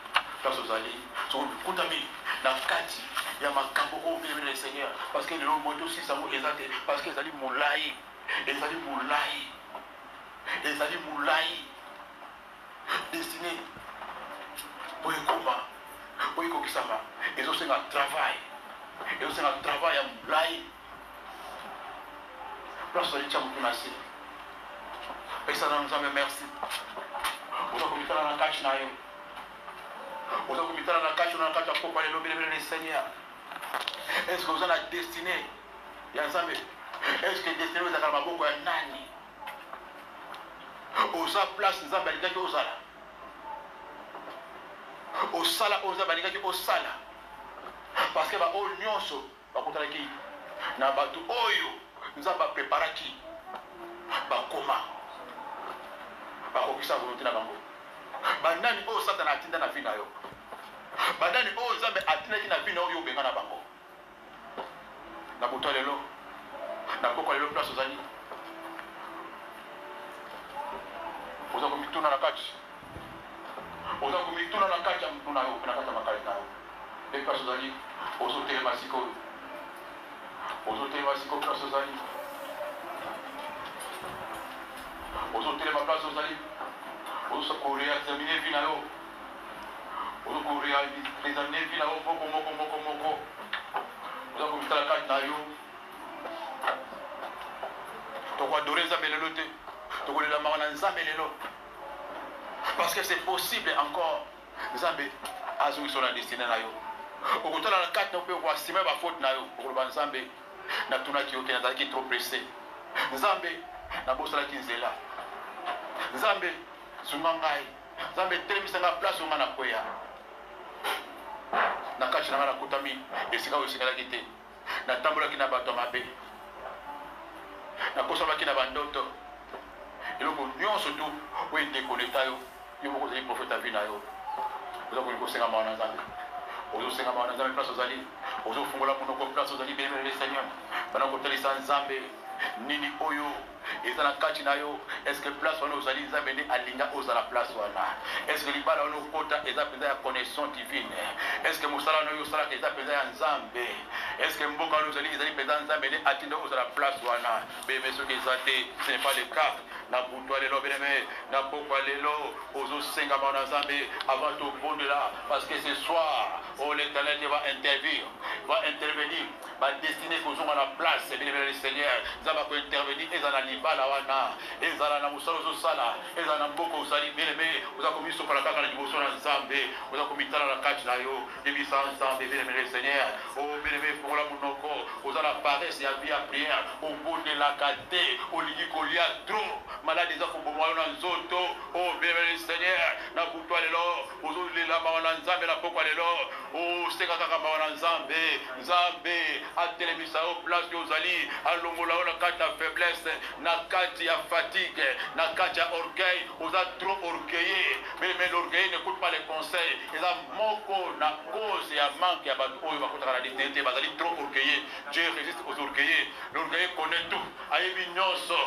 place ozali so kutami na kati ya makambo o bien le Seigneur parce que lelo moto si sango ezate parce que ezali molai destiné pour ekoma pour ekokisama ezosenga travail ya molai place ozali cha mutu na se pesa na Nzambe merci oza komitana na kati na yo oza komitana na kati na kati ya poko lelo bilebele le Seigneur est-ce que oza na destiné ya Nzambe est-ce que destiné ezaka na maboko ya nani oza place Nzambe alingaki ozala osala oyo Nzambe alingaki osala parce que baoyo nyonso bakutanaki na bato oyo Nzambe apreparaki bakoma bakokisa volonté na bango banani oyo satana atinda na vi na yo banani oyo Nzambe atindaki na vi na oyo obenga na bango na buto lelo na poko lelo place ozali oza komituna na kati ya mutu na yo mpe na kati ya makali na yo mpe place ozali ozotelema sikoyo place ozali ozotelema place ozali ozokoreexamine vi na yo ozokoreexamine vi na yo moko oza komitala kati na yo tokoadore Nzambe lelo te tokolelamaka na Nzambe lelo parce que c'est possible encore Nzambe azongisa na destiné na yo okotala na kati na mpe okoasime bafaute na yo okoloba Nzambe natunaki yo te nazalaki trop pressé Nzambe nabosalaki nzela Nzambe zunga ngai Nzambe telemisanga place onga na kweya na kati na nga nakutami esika oyo esingalaki te natambolaki na bato ya mabe nakosolaki na bandoto eloko nyonso tu oyo edekonekta yo yo moko ozali profete ya vi na yo oza kolinga kosenga mawa na Nzambe ozosenga mawa na Nzambe place ozali ozofungola monoko place ozali belebele le Seigneur bana kotalisa Nzambe nini oyo eza na kati na yo est-ce que place wana ozali nzambe nde alinga ozala place wana est-ce que libala wana okota eza mpenza ya connaissance divine est-ce que mosala wana oyo osalaka eza mpenza ya nzambe est-ce que mboka wana ozali ezali mpenza nzambe nde atinda ozala place wana beme soki eza te ce n'est pas le cas na butu ya lelo beleme na pokwa lelo ozosengama na nzambe avant tobondela parce que ce soir l'éternel va intervenir va destiner kozonga na place bien le Seigneur nzambe akointervenir ezala na libala wana ezala na mosala ozosala ezala na mboka ozali beleme oza komisokola kaka na liboso na nzambe oza komitala na kati na yo yebisa nzambe bien le Seigneur beleme fongola monoko oza na paresse ya vie ya prière obondelaka te olingi kolia trop malade eza koboma yo na nzoto bien le Seigneur na butu ya lelo ozolela mawa na nzambe na pokwa lelo osenga kaka mawa na nzambe nzambe atelemisa yo place yo ozali alongola yo na kati ya faiblesse na kati ya fatigue na kati ya orgueil oza trop orgueillé mais l'orgueil n'écoute pas les conseils eza moko na cause ya manque ya bato oyo bakotaka na dignité bazali trop orgueillé Dieu résiste aux orgueillés l'orgueil connaît tout ayebi nyonso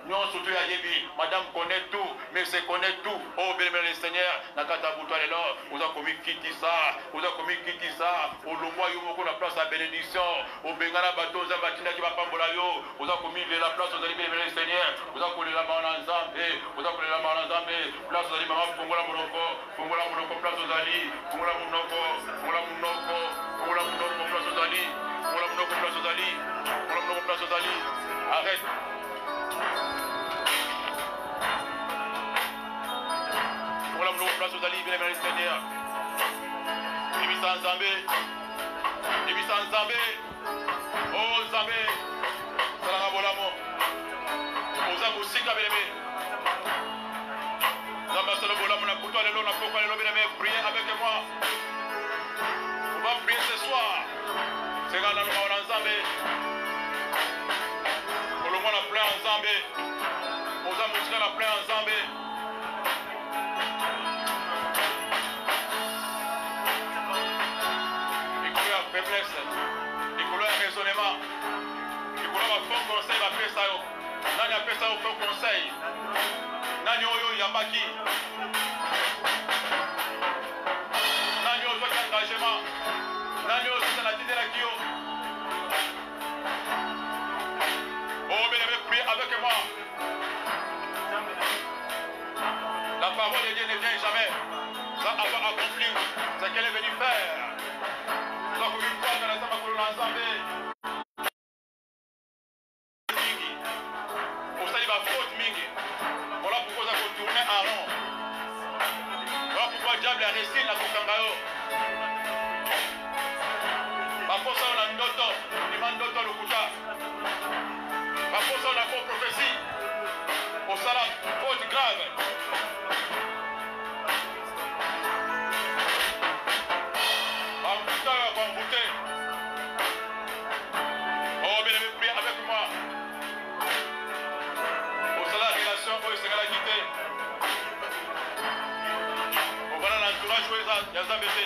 nyonso tu ayebi madame connaît tout mais c'est connaît tout bien le Seigneur na kata butu lelo oza komikitisa olongwa yo moko na place ya bénédiction obengana bato oza batindaki bapambola yo oza komilela place ozali bien le Seigneur oza kolela mawa na nzambe place ozali mama fongola monoko place ozali fongola monoko place ozali arrête place ozali bien le Seigneur yebisa nzambe oh nzambe salaka bolamo oza mosika beleme nzambe asala bolamo na kutu lelo na pokwa lelo beleme priez avec moi on va prier ce soir senga na mawa na nzambe olongwa na plein ya nzambe oza mosika na plein ya nzambe faiblesse, likolo ya raisonnement, likolo ya faux conseil bapesa yo. Nani apesa yo faux conseil? Nani oyo yambaki? Nani oyo ozwaki engagement? Nani oyo ozwaki na tindelaki yo? Oh bien-aimé, priez avec moi. La parole de Dieu ne vient jamais sans avoir accompli ce qu'elle est venue faire. osali bafaute mingi voilà pourquoi oza kotourne en rond voilà pourquoi diable aresi na kokanga yo baposa yo na ndoto ndima ndoto lokuta baposa yo na faux prophétie osala faute grave bambuta ya bambute oh bien aimé priez avec moi osala relation oyo esengelaki te ovana na entourage oyo ya nzambe te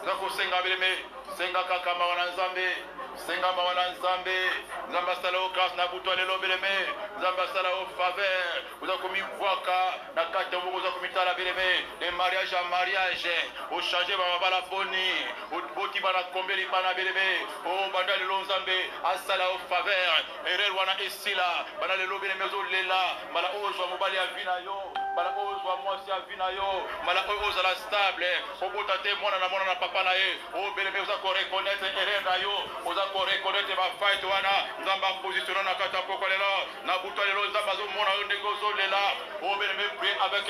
eza kosenga beleme senga kaka mawa na nzambe senga mawa na nzambe nzambe asala yo grâce na butu lelo beleme nzambe asala yo faveur oza komibwaka na kati ya moko oza komitala beleme de mariage ya mariage ochange bamabala boni oboti bana kombeli bana beleme o banda lelo nzambe asala yo faveur erreur wana esila bana lelo beleme ozolela mbala oyo ozwa mobali ya vi na yo mbala oyo ozwa mwasi ya vi na yo mbala oyo ozala stable obota te mwana na papa na ye o beleme oza koreconnaitre erreur na yo oza koreconnaitre bafaite wana nzambe apositionne na kati ya poko lelo na butu lelo nzambe azomona yo ndenge ozolela o beleme priez avec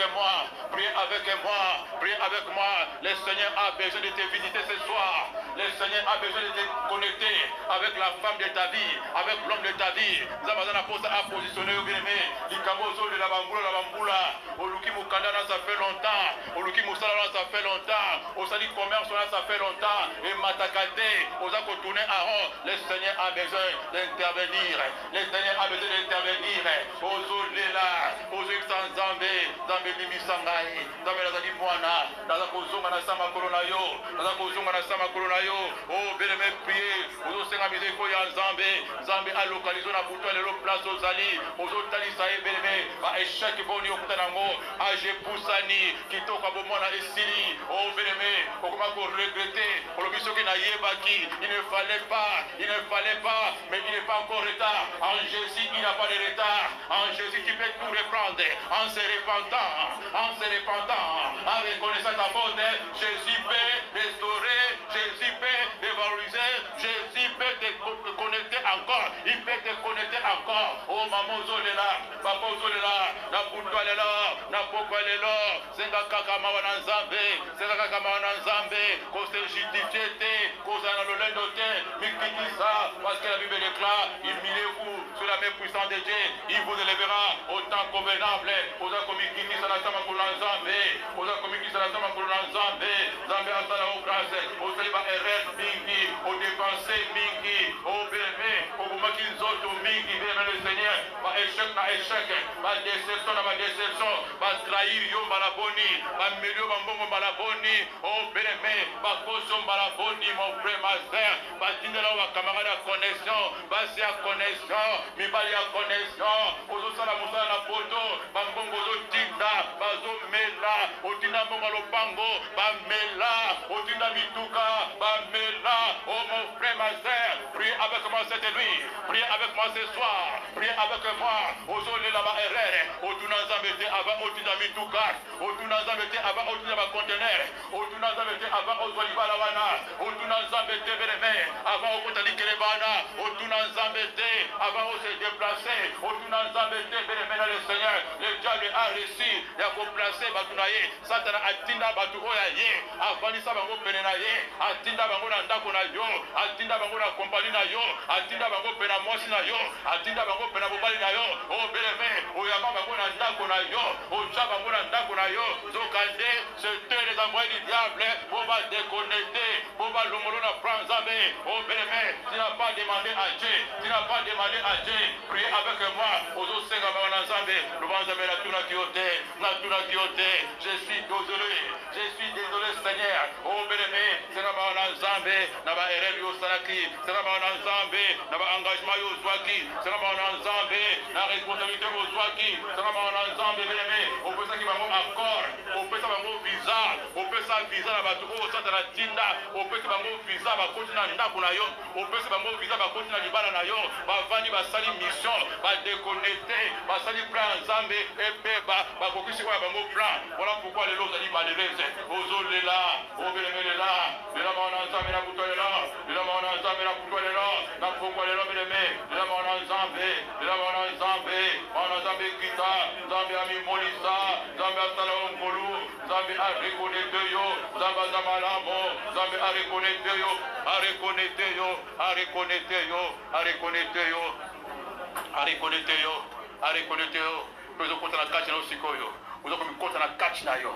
moi le Seigneur a besoin de te visiter ce soir le Seigneur a besoin de te connecter avec la femme de ta vie avec l'homme de ta vie nzambe aza na posa apositionne yo beleme likambo ozolela bambula oluki mokanda na ça fait longtemps oluki mosala na ça fait longtemps osali commerce na ça fait longtemps et matakate oza kotourner en rond le Seigneur a besoin d'intervenir le Seigneur a besoin d'intervenir ozolela ozoyebisa nzambe nzambe limisa ngai nzambe nazali mwana naza kozonga na sama makolo na yo naza kozonga na sama makolo na yo oh beleme prier ozosenga mizeko ya nzambe nzambe alokalizo na butu lelo place ozali ozotalisa ye beleme ba échec boni okuta nango age pusani kitoko bomona esili oh beleme okoma ko regretter olobi soki nayebaki il ne fallait pas mais il n'est pas encore retard en Jésus il n'a pas de retard en Jésus tu peux tout reprendre en se repentant en reconnaissant ta faute Jésus peut restaurer Jésus peut dévaloriser Jésus peut te connecter encore il peut te connecter encore oh maman zolela papa zolela na puto lelo na poko lelo senga kaka mawa na nzambe ko se justifier te ko za na lolendo te mikitisa parce que la Bible déclare humiliez-vous sur la main puissante de Dieu il vous élèvera au temps convenable oza komikitisa na sama kula nzambe oza komikitisa na sama kula nzambe nzambe asala au grâce ozali ba erreur mingi o dépenser mingi o bébé o bumaki nzoto mingi bébé le Seigneur ba échec na échec ba déception na ba déception ba trahir yo malaboni ba melio ba mbongo malaboni o bébé ba koso malaboni mon frère ma sœur ba tindela wa camarade à connexion ba si à connexion mibali à connexion ozosala musala na poto ba mbongo ozotinda bazomela otinda mbongo lopango bamela otinda mituka bamela oh mon frère ma sœur prie avec moi cette nuit prie avec moi ce soir prie avec moi ozolela ba erreur otuna nzambe te avant otinda mituka otuna nzambe te avant otinda ba conteneur otuna nzambe te avant ozoli bala wana otuna nzambe te bereme avant okota likele bana otuna nzambe te avant ose déplacer otuna nzambe te bereme na le Seigneur le diable a réussi ya ko placer batunaye satana atinda batu oya ye avanisa bango pene na ye atinda bango na ndako na yo atinda bango na kompani na yo atinda bango pena mwasi na yo atinda bango pena mobali na yo o beleme oyamba bango na ndako na yo ocha bango na ndako na yo zokande c'était les envoyés du diable pour va déconnecter pour va lomolo na prendre nzambe o beleme tu n'as pas demandé à Dieu prie avec moi ozosenga bango na nzambe lubanzambe na tuna kiote je suis désolé Seigneur oh bénémoine c'est na ba nzambe na ba erreur yo salaki c'est na ba nzambe na ba engagement yo zwaki c'est na ba nzambe na responsabilité yo zwaki c'est na ba nzambe bénémoine on peut ça qui va accord on peut ça bango visa na batu o sata na tinda on peut ça bango visa ba kotina ndako na yo on peut ça bango visa ba kotina libala na yo ba vani ba sali mission ba déconnecter ba sali plan nzambe ebeba ba kokisi kwa bango plan voilà pourquoi les lots ali malheureux ozolela obelemela lela mona nzambe na kutolela lela mona nzambe na kutolela na pokwa lelo beleme lela mona nzambe kita nzambe ami molisa nzambe asala ngolu nzambe a reconnaître yo nzambe zamalamo nzambe a reconnaître yo pezo kota na kati na usikoyo uzo komikota na kati na yo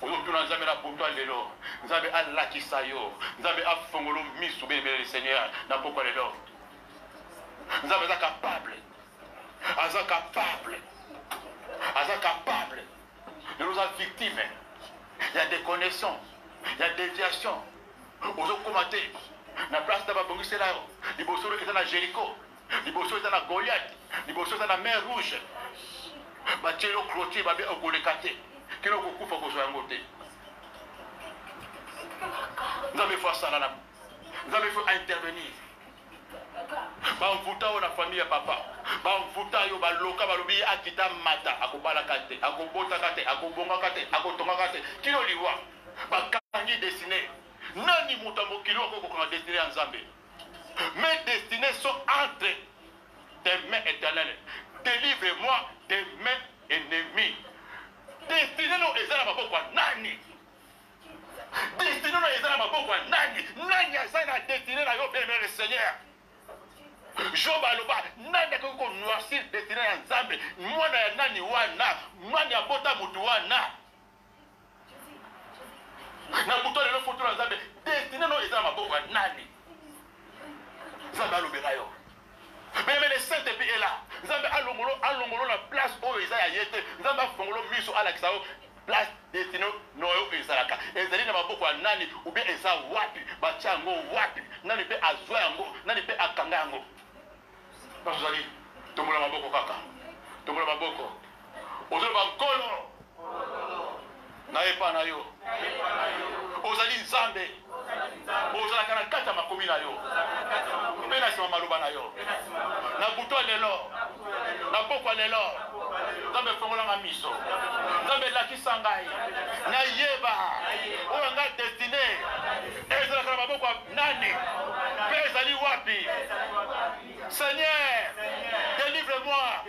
ozotuna nzambe na butu lelo nzambe alakisa yo nzambe afongolo misu bebe le Seigneur na pokwa lelo nzambe aza capable de nous être victimes. Il y a des connexions, il y a des déviations. Ozokomate na place de babongisi là libosolo est na Jéricho libosolo est na Goliath libosolo est na mer rouge bachelo clôture babe okolekate kino kokufa kozwa yango te nzambe faut salala nzambe faut intervenir bamvuta o na famille ya papa bamvuta yo baloka balobi akita mata akobala kate akobota kate akobonga kate akotonga kate kino liwa bakangi destiné nani mutambo kilo ko ko destiné ya nzambe mes destinées sont entre tes mains éternelles délivre-moi des mains ennemies destiné no ezala maboko nani destiné no ezala maboko nani azana destiné na yo bien le Seigneur Job aloba nani ko noircir destiné ya nzambe mwana ya nani wana mwana ya bota mutu wana na mutu lelo foto na nzambe destiné no ezala maboko nani nzambe alobela yo Mais le Saint-Esprit est là. Nzambe alongolo la place où ils a yete. Nzambe fongolo miso alakisao place destinée noyo ezalaka. Ezali na maboko ya nani ou bien eza wapi? Bachango wapi? Nani pe azwa yango? Nani pe akanga yango? Parce que tombola maboko kaka. Tombola maboko. Ozolo bankolo. Na epa na yo. Ozali Nzambe. Ozalaka na kati ya makomi na yo. Mpe na nsima maloba na yo. Na buto lelo. Na pokwa lelo. Nzambe fongolanga miso. Nzambe lakisa ngai. Na yeba. Oyo nga destine. Ezalaka na maboko ya nani? Mpe ezali wapi? Seigneur, délivre-moi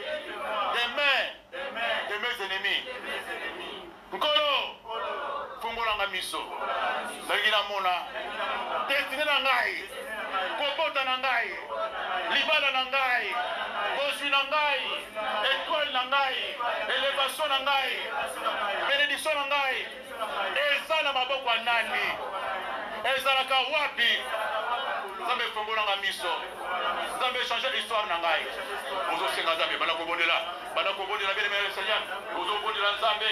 des mains de mes ennemis. Nkolo, fongolanga miso. Bagina mona. Destine na ngai. Kobota na ngai. Libala na ngai. Bosui na ngai. Étoile na ngai. Élévation na ngai. Bénédiction na ngai. Eza na maboko ya nani? Ezalaka wapi? Nzambe fongolanga miso. Nzambe changer l'histoire na ngai. Ozo senga Nzambe bana kobondela. Bana kobondela bien aimé le Seigneur. Ozo bondela Nzambe.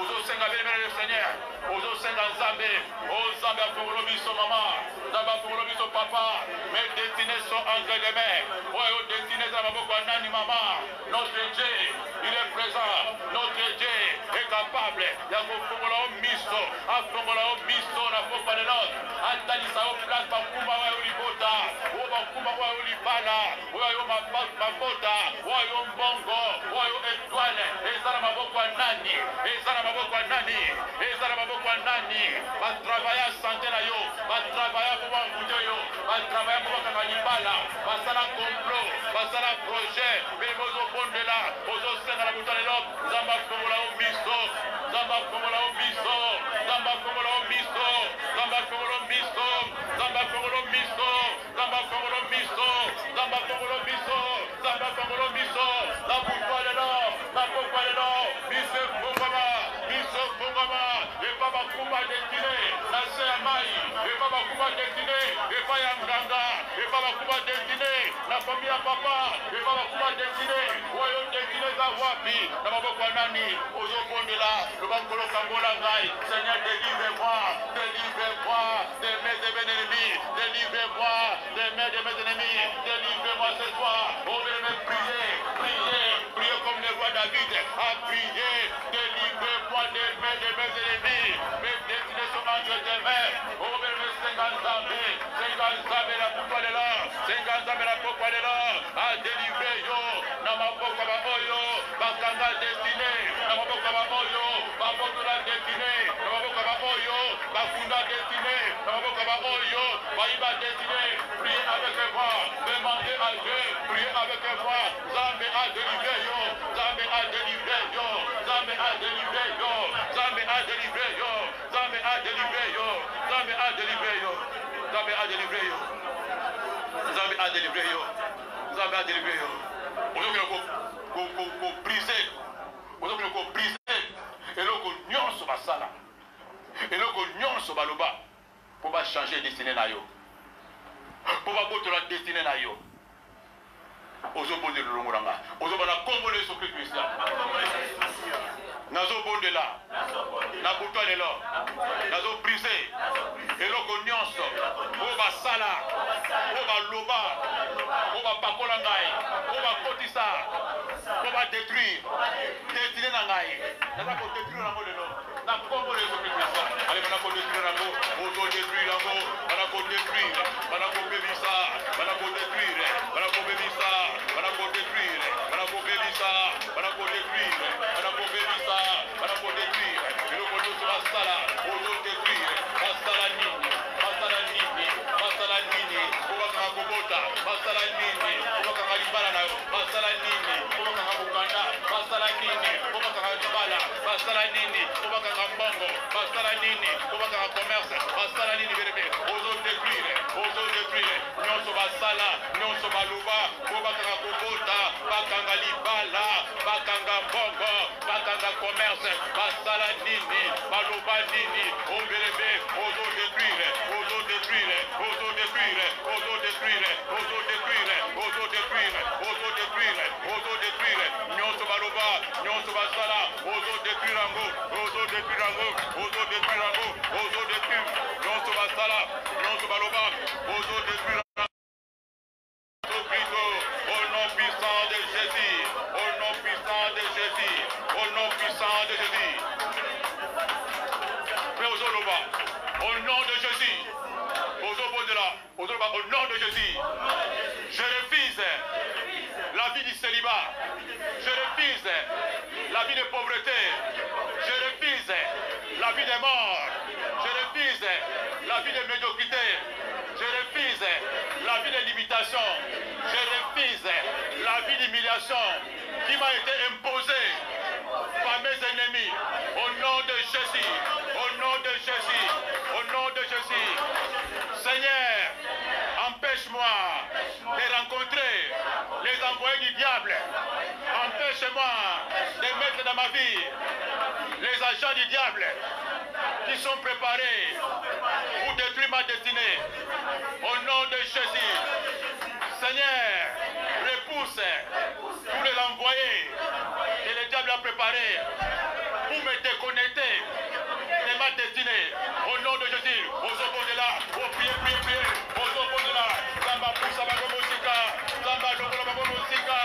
Ozo senga bien aimé le Seigneur. Ozo senga Nzambe. O Nzambe afongolo miso mama. Nzambe afongolo miso papa. Mes destinées sont entre les mains. Oyo destinées za maboko ya nani mama? Notre Dieu, il est présent. Notre Dieu est capable. Ya kofongola o miso. Afongola o miso na popa de l'autre. Atalisa o place bakumba wa ulibota. O bakumba wa ulibala. Oyo mabota. Oyo mbongo. Oyo étoile. Ezala maboko ya nani? Ezala maboko ya nani? Ezala maboko ya nani? Ba travailler santé na yo. Ba travailler pour ba ngude yo. Ba travailler pour ba kanibala. Ba sala complot. Ba sala projet. Mais bozo bondela. Bozo senga na butale lo. Zamba kongola o miso. Zamba kongola o miso. Zamba kongola o miso. Zamba kongola o miso. Zamba kongola o miso. Zamba kongola o miso. Zamba kongola o miso. Zamba kongola o miso. La butale lo. La butale lo. Miso kongama. Miso kongama. Et baba kumba destiné. La se amai. Et baba kumba destiné. Et pas ya nganga. Et baba kumba destiné. La famille à papa. Et baba kumba destiné. Oyo destiné za wapi. Na maboko ya nani? Ozo bondela. Le bankolo kangola ngai. Seigneur, délivre-moi. Délivre-moi de mes ennemis. Délivre-moi de mes ennemis. Délivre-moi ce soir. On va prier. Prier. Prier comme le roi David a prié. Délivre-moi de mes ennemis. Mes destinées sont entre tes mains. On va me Senganzambe. Senganzambe la poupa de là. Senganzambe la poupa de là. A délivrer yo. Namaboka ba oyo. Bakanga destiné. Namaboka ba oyo. Baboka destiné. Namaboka ba oyo. Bakunda destiné. Namaboka ba oyo. Baïba destiné. Priez avec moi. Demandez à Dieu. Priez avec moi. Zambe a délivré yo. Zambe a délivré yo. Zambe a délivré yo. Zambe a délivré yo. Zambe a délivré yo. Zambe a délivré yo. Zambe a délivré yo. Zambe a délivré yo. Zambe a délivré yo. On a briser. On a briser. Et là on nyonso basala. Et là on nyonso baloba pour pas changer destinée na yo. Pour pas botter la destinée na yo. Ozo bonde le longoranga. Ozo bana kombo le sokri Christian. Nazo bonde là. Na bouton de là. Nazo briser. Et là on nyonso. O ba sala. O ba loba. O ba pakola ngai. O ba kotisa. O ba détruire. Destiné na ngai. Na ko détruire na ngolo. Na kombo le sokri Christian. Allez bana ko détruire na ngo. Ozo détruire na ngo. Bana ko détruire. Bana ko bebisa. Bana ko détruire. Bana ko bebisa. Bana ko détruire. Bana ko bebisa. Bana ko détruire. Bana ko bebisa. Bana ko détruire. Et le monde sera sala. Ozo détruire. Basala nini. Basala nini. Basala nini. Oba kanga kobota. Basala nini. Oba kanga libala na yo. Basala nini. Oba kanga bukanda. Basala nini. Oba kanga libala. Basala nini. Oba kanga mbongo. Basala nini. Oba kanga commerce. Basala nini berebe. Ozo détruire. Ozo détruire. Nyonso basala. Nyonso baluba. Oba kanga kobota. Bakanga libala. Bakanga mbongo. Bakanga commerce. Basala nini. Baluba nini. Oberebe. Ozo détruire. Ozo détruire. Ozo détruire. Ozo détruire. Ozo détruire. Ozo détruire. détruire, nyonso baloba, nyonso basala, ozo détruire yango, ozo détruire yango, ozo détruire yango, ozo détruire, nyonso basala, nyonso baloba, ozo détruire. Au nom puissant de Jésus, au nom puissant de Jésus, au nom puissant de Jésus. Au nom de Jésus, au nom de Jésus, je refuse la vie du célibat, je refuse la vie de pauvreté, je refuse la vie des morts, je refuse la vie de médiocrité, je refuse la vie de limitation, je refuse la vie d'humiliation qui m'a été imposée par mes ennemis. Au nom de Jésus, au nom de Jésus, au nom de Jésus. Seigneur, empêche-moi de rencontrer les envoyés du diable. Empêche-moi de mettre dans ma vie les agents du diable qui sont préparés pour détruire ma destinée. Au nom de Jésus, Seigneur, repousse tous les envoyés que le diable a préparés pour me déconnecter de ma destinée. Au nom de Jésus, aux opposés de là, au prier, aux opposés de là, Zamba Poussa Bagomosika, Zamba Bagomosika,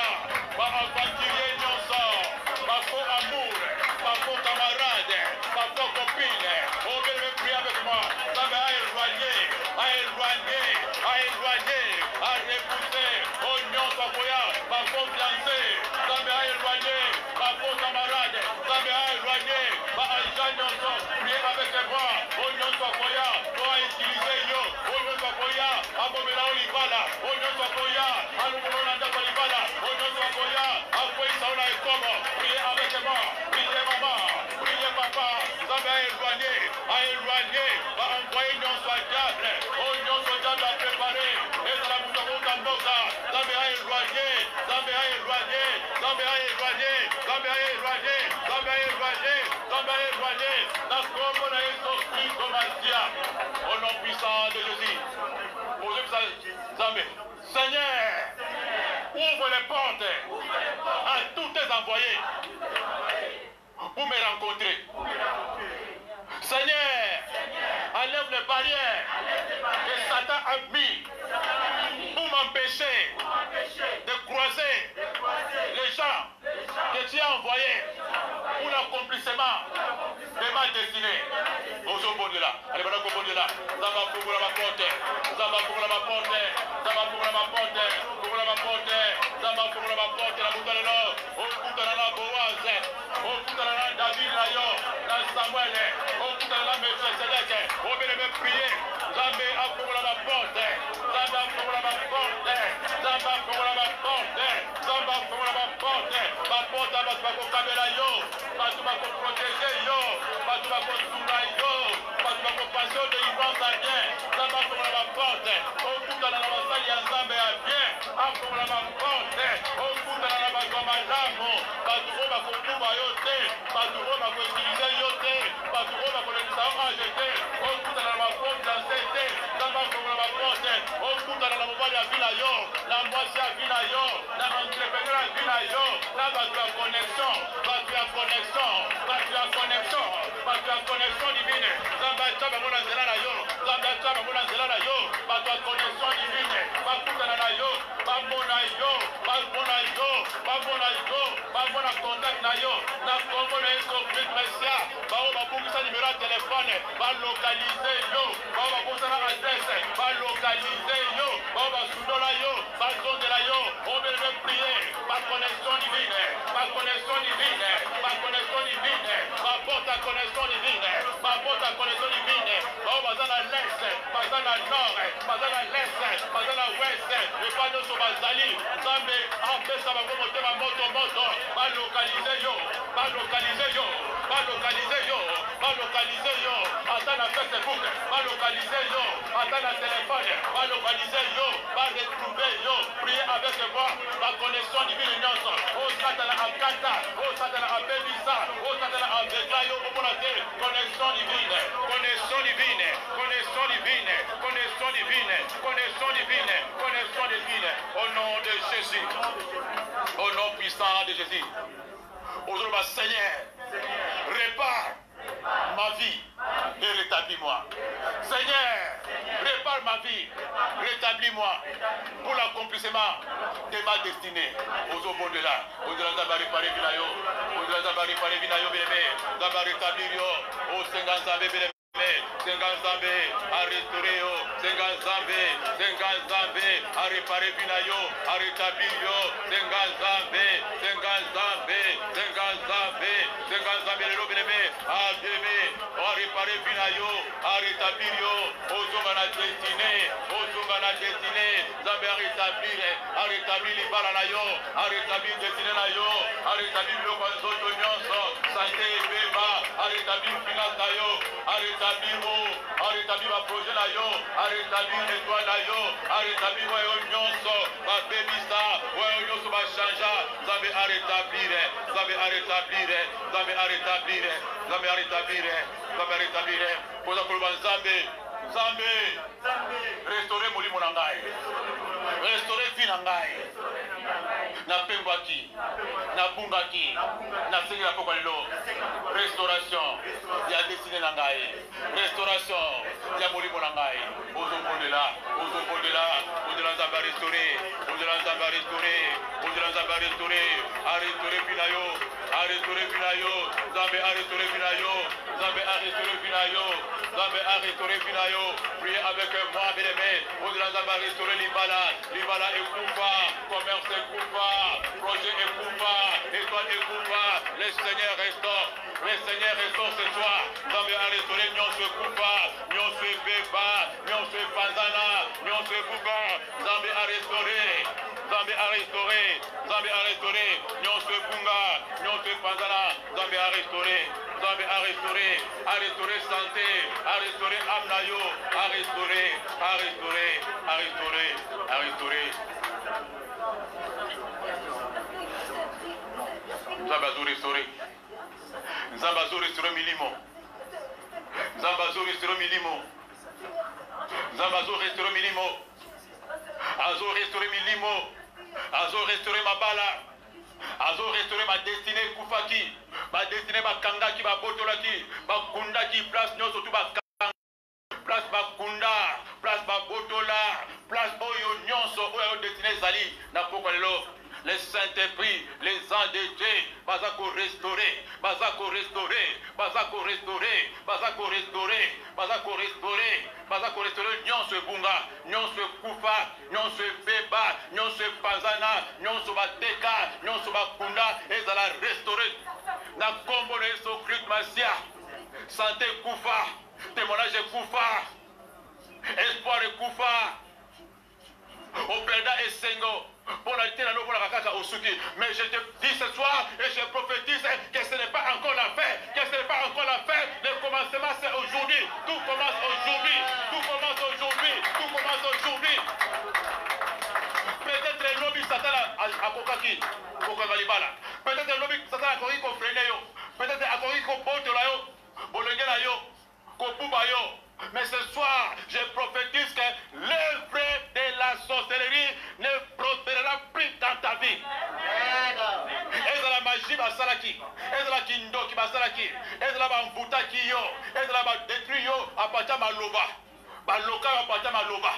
ma aventurier Nyonso, ma faux amour, ma faux camarade, ma faux copine, oh venez prier avec moi, Zamba a éloigné, à repousser, oh Nyonso Koya, ma faux fiancée, Zamba a éloigné, ma faux camarade, Zamba a éloigné, ma agent Nyonso, priez avec moi, oh Nyonso Koya, pour utiliser yo, oh Nyonso Koya, à Bomela Olibala, oh Nyonso Koya, à Lumulonanda Olibala, oh Nyonso Koya, à Kouïsaola et Tomo, priez avec moi, priez maman, priez papa, Zamba a éloigné, va envoyer Nyonso à diable, oh Nyonso diable a préparé, et dans la Moussakou Kamboka, Zamba a éloigné, la Congo na Jésus comme Asia, au nom puissant de Jésus. Seigneur, ouvre les portes à tous tes envoyés pour me rencontrer. Seigneur, enlève les barrières que Satan a mis pour m'empêcher de croiser les gens que tu as envoyés pour l'accomplissement de ma destinée. Là. Allez, voilà, là. Zamba pour la porte. Zamba pour la porte. Zamba pour la porte. Pour la porte. Zamba pour la porte. La bouteille là. Au coup de la Boaz. Au coup de la David Layo. La Samuel. Au coup de la Melchizedek. Au bien prier. Zamba pour la porte. Zamba pour la porte. Zamba pour la porte. Zamba pour la porte. Ma porte va pas caméra yo. Pas tout va protéger yo. Pas tout va construire yo. Pas tout va passer de l'ivance à bien. Zamba pour la porte. Au coup de la salle ya Zamba à bien. Pour la porte. Au coup de la Bagomalamu. Pas tout va construire yo te. Pas tout va utiliser yo te. Pas tout va utiliser jeter. Au coup de la porte dans cette. Zamba pour la porte. Au coup de la mobile à Villa yo. La moitié à Villa yo. La entrepreneur à Villa yo. Là, tu as connexion. Tu as connexion. Tu as connexion. Tu as connexion divine. Zamba chaba mona zelala yo. Zamba chaba mona zelala yo. Tu as connexion divine. Bakutana yo. Bamona yo. Bamona yo. Bamona yo. Bamona contact na yo. Na Congo na eso Christia. Bao babukisa numéro de téléphone. Ba localiser yo. Bao babusa na adresse. Ba localiser yo. Bao basudola yo. Ba zondela yo. On veut même prier. Ba connexion divine. Ba connexion divine. Ba connexion divine. Ba porte à connexion divine. Ba porte à connexion divine. Bao bazana l'est. Bazana nord. Bazana l'est. Bazana ouest. Le panneau sur Bazali. Zambe. Empêche à monter ma moto. Ba localiser yo. Ba localiser yo. Ba localiser yo. Ba localiser yo. Attends la Facebook. Ba localiser yo. Attends la téléphone. Ba localiser yo. Ba retrouver yo. Priez avec moi. La connexion divine nyonso. Oh Satan a Kata. Oh Satan a Bebisa. Oh Satan a Beka yo. Connexion divine. Connexion divine. Connexion divine. Connexion divine. Connexion divine. Connexion divine. Au nom de Jésus. Jésus. Au nom puissant de Jésus. Aujourd'hui, Seigneur, répare ma vie et rétablis-moi. Seigneur, répare ma vie, rétablis-moi pour l'accomplissement de ma destinée. Aux au de là, au-delà de la réparer Vinayo, au-delà de la réparer Vinayo, d'abord rétablir, au Senganzambe, Senganzambe, à restaurer, Senganzambe, Senganzambe, à réparer Vinayo, à rétablir, Senganzambe, Senganzambe, Senganzambe, Senganzambe, à aimer, à réparer Vinayo, à rétablir, aux hommes à destinée, Zambé à rétablir les balanayo, à rétablir destinée nayo, à rétablir le consoto nyonso, santé et beba, à rétablir finance nayo, à rétablir ma projet nayo, à rétablir l'étoile nayo, à rétablir ouais nyonso, ma bébisa, ouais nyonso ma chanja, Zambé à rétablir, Zambé à rétablir, Zambé à rétablir, Zambé à rétablir, Zambé à rétablir, pour la Zambé, Zambé, restaurer mon limon nangai, restaurer vie nangai, na pembaki, na bungaki, na sengi la pokalilo, restauration, ya destiné nangai, restauration, ya mon limon nangai, aux de là, au-delà Zamba restaurer, au-delà Zamba restaurer, au-delà Zamba restaurer, à restaurer Pinayo, à restaurer Pinayo, Zambé à restaurer Pinayo, Zambé à restaurer Pinayo, Zambé à restaurer Pinayo, priez avec moi, bien-aimé, au-delà Zamba restaurer Libala est Koufa, commerce est Koufa, projet est Koufa, étoile est Koufa, le Seigneur restaure ce soir, Zambé à restaurer Nyon se Koufa, Nyon se Beba, Nyon se Panzana, Nyon se Bouba, Zambé à restaurer, Zambé à restaurer, Zambé à restaurer, Nyon se Bunga, Nyon se Panzana, Zambé à restaurer, Zambé à restaurer santé, à restaurer Amnayo, à restaurer. Zambazo restaurer Milimo. Zambazo restaurer Milimo. Zambazo restaurer Milimo. Azo restaurer Milimo. Azo restaurer Mabala. Azo restaurer ma destinée Koufaki. Ma destinée Bakangaki, Babotolaki, Bakundaki, place Nyon surtout Bakanga. Place Bakunda, place Babotola, place Oyo Nyonso, Oyo destiné Zali, Napokalelo. Les Saint-Esprit, les anges de Dieu, Bazako restaurer, Bazako restaurer, Bazako restaurer, Bazako restaurer, Bazako restaurer, Bazako restaurer, Nyon se Bunga, Nyon se Koufa, Nyon se Beba, Nyon se Panzana, Nyon se Bateka, Nyon se Bakunda, et ça la restaurer. Na combo de Socrit Massia, santé Koufa, témoignage Koufa, espoir Koufa, Opleda et Sengo. Pour la terre, au Suki. Mais je te dis ce soir et je prophétise que ce n'est pas encore la fin. Que ce n'est pas encore la fin. Le commencement c'est aujourd'hui. Tout commence aujourd'hui. Tout commence aujourd'hui. Tout commence aujourd'hui. Peut-être le lobby Satan à Kokaki. Kokagalibala. Peut-être le lobby Satan à Koriko Freneyo. Peut-être à Koriko Botolayo. Bolengelayo. Kopubayo. Mais ce soir, je prophétise que l'œuvre de la sorcellerie ne prospérera plus dans ta vie. Et la magie va s'arrêter. Et la kindo qui va s'arrêter. Et la bambuta qui yo. Et la détruit yo à partir de loba. Ba loka à partir de loba.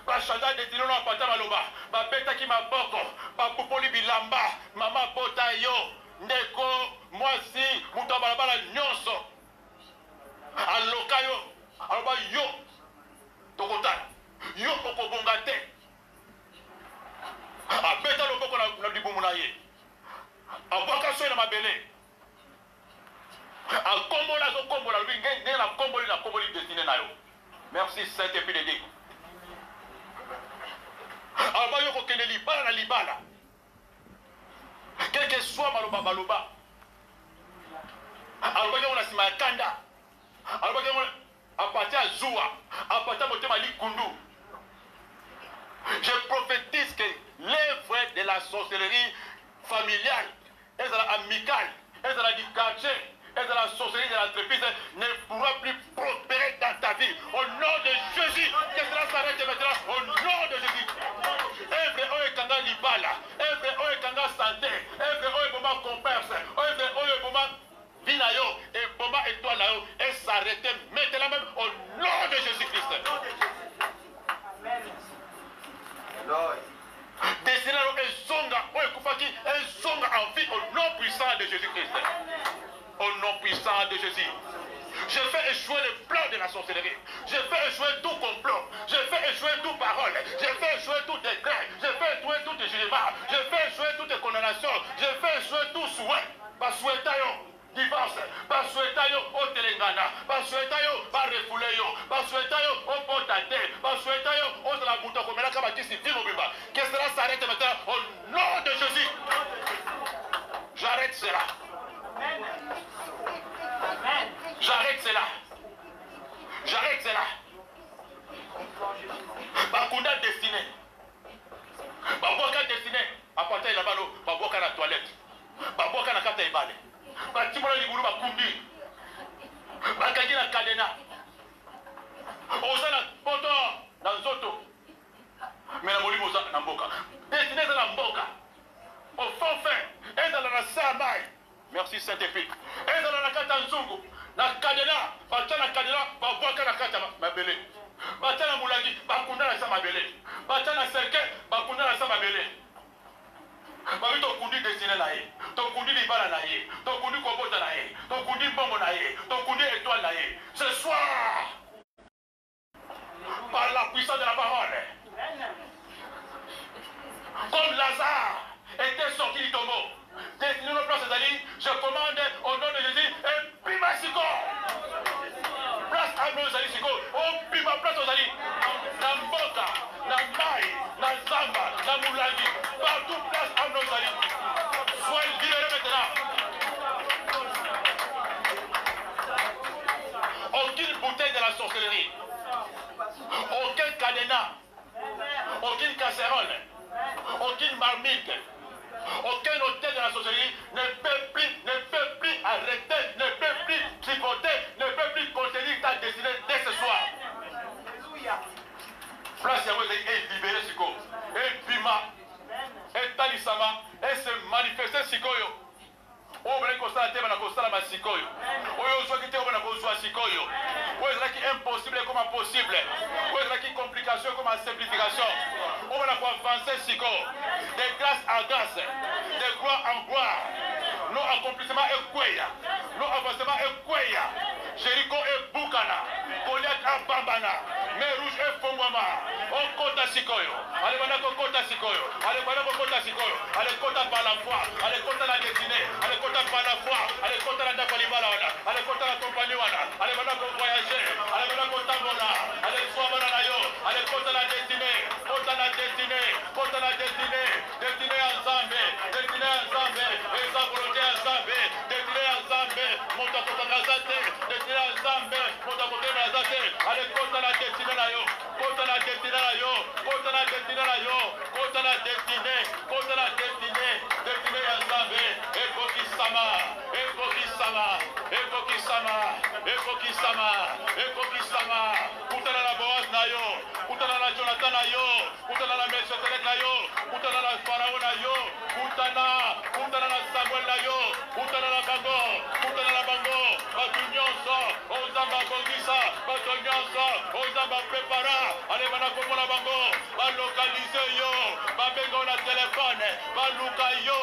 Ba chanda de tino à partir de loba. Ba beta qui m'a boko. Ba popoli bilamba. Mama bota yo. Ndeko moi si mutabalabala nyonso. A loka yo. Alors yo tokota yo okobonga te abeta loboko na libumu na ye abwaka so na mabele akombola zokombola lobi nge na komboli destiné na yo. Merci Saint-Esprit de Dieu. Alors yo kokende libala na libala quel que soit maloba alors yo na sima ya kanda alors yo à partir de Zoua, à partir de Motema Likundu, je prophétise que l'œuvre de la sorcellerie familiale, et de la amicale, et de la du quartier, et de la sorcellerie de l'entreprise ne pourra plus prospérer dans ta vie. Au nom de Jésus, que cela s'arrête maintenant. Au nom de Jésus. Œuvre Oekanga libala, œuvre oyo kanga santé, œuvre oyo boma commerce, œuvre oyo boma vie na yo, et boma étoile na yo, et s'arrêter maintenant même au nom de Jésus-Christ. Destiné un zonga, un zonga en vie au nom puissant de Jésus-Christ. Au nom puissant de Jésus. Je fais échouer le plan de la sorcellerie. Je fais échouer tout complot. Je fais échouer toute parole. Je fais échouer tout décret. Je fais échouer tout jugement. Je fais échouer toute condamnation. Je fais échouer tout souhait. Pas souhaiter divorce. Pas souhaiter au Telengana. Pas souhaiter pas refouler. Pas souhaiter au potaté. Pas souhaiter au de la bouton comme la cabatisse vive au bimba. Que cela s'arrête maintenant au nom de Jésus. J'arrête cela. J'arrête cela. J'arrête cela. Bakunda destiné. Baboka destiné. Apporter la balle. Baboka la toilette. Baboka la carte ibale. Batimola ligulu bakundi. Bakagi la cadena. Osana poto na nzoto. Mais la molimo za na mboka. Destiné za na mboka. Au fond fin. Et dans la samai. Merci Saint-Esprit. Et dans la carte nzungu. Na kadena, batana kadena, baboka na kata mabele. Batana mulagi, bakunda na sa mabele. Batana serke, bakunda na sa mabele. Babi to kundi destiné na ye, to kundi libala na ye, to kundi kobota na ye, to kundi bombo na ye, to kundi étoile na ye. Ce soir, par la puissance de la parole, comme Lazare était sorti du tombeau, destiné nos places d'aller, je commande au nom de Jésus et pima siko. Place à nos alis siko. Oh pima place aux alis. Na mboka, na mai, na zamba, na moulagi. Partout place à nos alis. Soyez libérés maintenant. Aucune bouteille de la sorcellerie. Aucun cadenas. Aucune casserole. Aucune marmite. Aucun hôtel de la sorcellerie ne peut plus arrêter, ne peut plus tripoter, ne peut plus contenir ta destinée dès ce soir. Place Yahweh est libéré, Siko. Et Pima, et Talisama, et se manifester, Sikoyo. On va constat la constat la Sikoyo. On va quitter on va Sikoyo. On va impossible comme possible. On va complication comme simplification. On va avancer Siko. De grâce à grâce, de gloire en gloire. Nos accomplissements est Kweya. Nos avancements est Kweya. Jéricho et Boukana. Goliath et Bambana. Mer Rouge et Fongwama. On compte à Sikoyo. Allez, on compte à Sikoyo. Allez, on compte à Sikoyo. Allez, compte par la foi. Allez, compte à la destinée. Allez, compte par la foi. Allez, compte à la Dakwalibala. Allez, compte à la compagnie. Allez, on voyager. Allez, on compte à Mona. Allez, sois Manayo. Allez, compte à la destinée. Compte à la destinée. Compte à la destinée. Destinée ensemble. Destinée ensemble. Et sa volonté ensemble. Destinée ensemble. Monte à côté de la santé. Destinée ensemble. Monte à côté de la santé. Allez, compte à la destinée. Compte à la destinée. Compte à la destinée. Compte à la destinée. Compte à la destinée. Destinée ensemble. Et Kokisama. Et Kokisama. Et Kokisama. Et Kokisama. Et Kokisama. Compte à la Boaz Nayo. Compte à la Jonathan Nayo. Compte à la Melchizedek Nayo. Compte à la Pharaon Nayo. Compte à la Samuel Nayo. Compte à la Bango. Compte à la Bango. Batunyonso. Ozamba Bongisa. Batunyonso. Ozamba Prepara. Allez, Banako la Bango. Va localiser yo. Va bengo na téléphone. Va luka yo.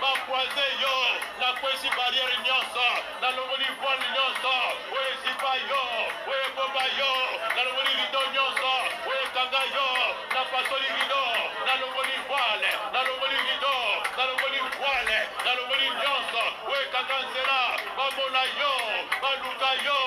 Va croiser yo. La kwesi barrière nyonso. Na longoli voile nyonso. Oye sipa yo. Oye bomba yo. Na longoli rido nyonso. Oye kanga yo. Na pasoli rido. Na longoli voile. Na longoli rido. Na longoli voile. Na longoli nyonso. Oye kanga nzela. Va mona yo. Va luka yo.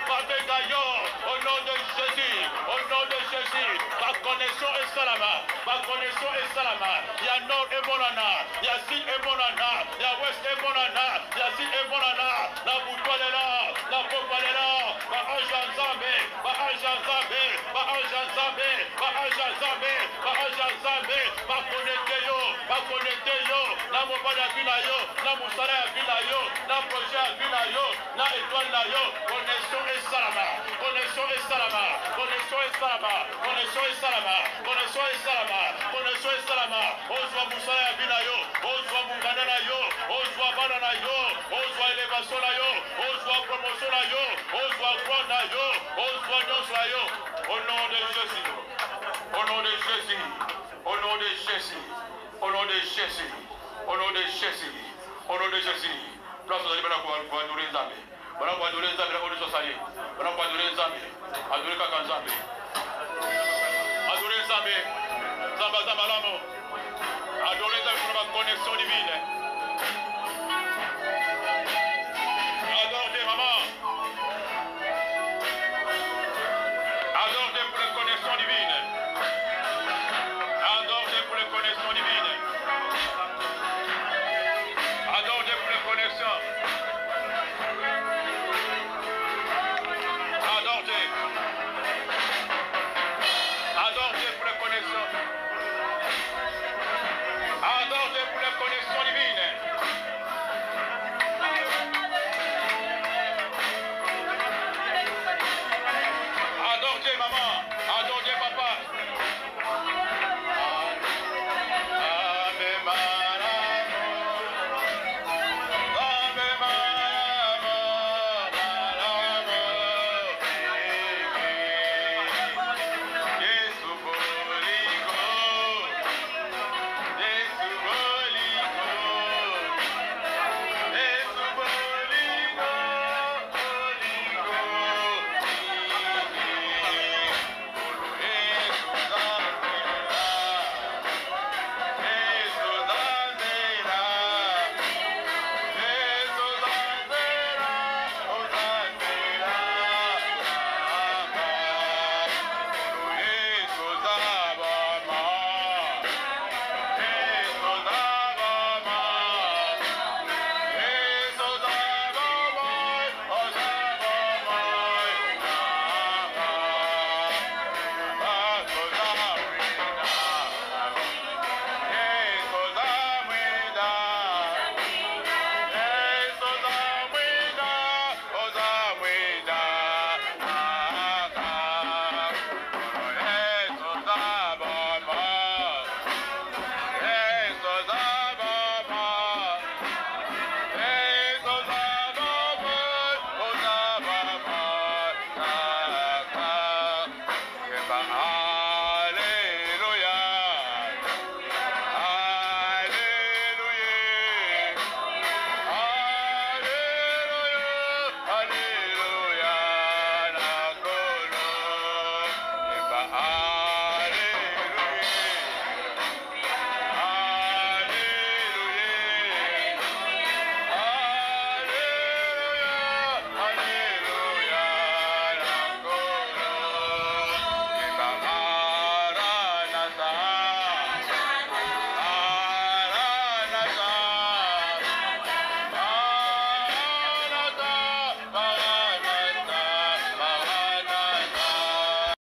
Va benga yo. Au nom de Jésus. Au nom de Jésus. Ma connexion est salama. Ma connexion est salama. Il y a nord et bonana. Il y a sud et bonana. Il y a ouest et bonana. Il y a sud et bonana. La boutoile est là. La pompe est là. Va ange ensemble. Va ange ensemble. Va ange ensemble. Va ange ensemble. Va ange ensemble. Va connecter yo. Va connecter yo. La mobile à Vila yo. La moussara à Vila yo. La projet à Vila yo. na étoile na yo connexion esalama connexion esalama connexion esalama connexion esalama connexion esalama connexion esalama ozwa musala ya bina yo ozwa mungana na yo ozwa bana na yo ozwa elevation na yo ozwa promotion na yo ozwa gloire na yo ozwa nyonso na yo au nom de Jésus au nom de Jésus au nom de Jésus au nom de Jésus au nom de Jésus au nom de Jésus place aux alibana pour adorer Nzambe bana pour adorer Nzambe na kodeso sali bana pour adorer Nzambe adorer kaka Nzambe adorer Nzambe Zamba Zamba lamo adorer Nzambe pour la connexion divine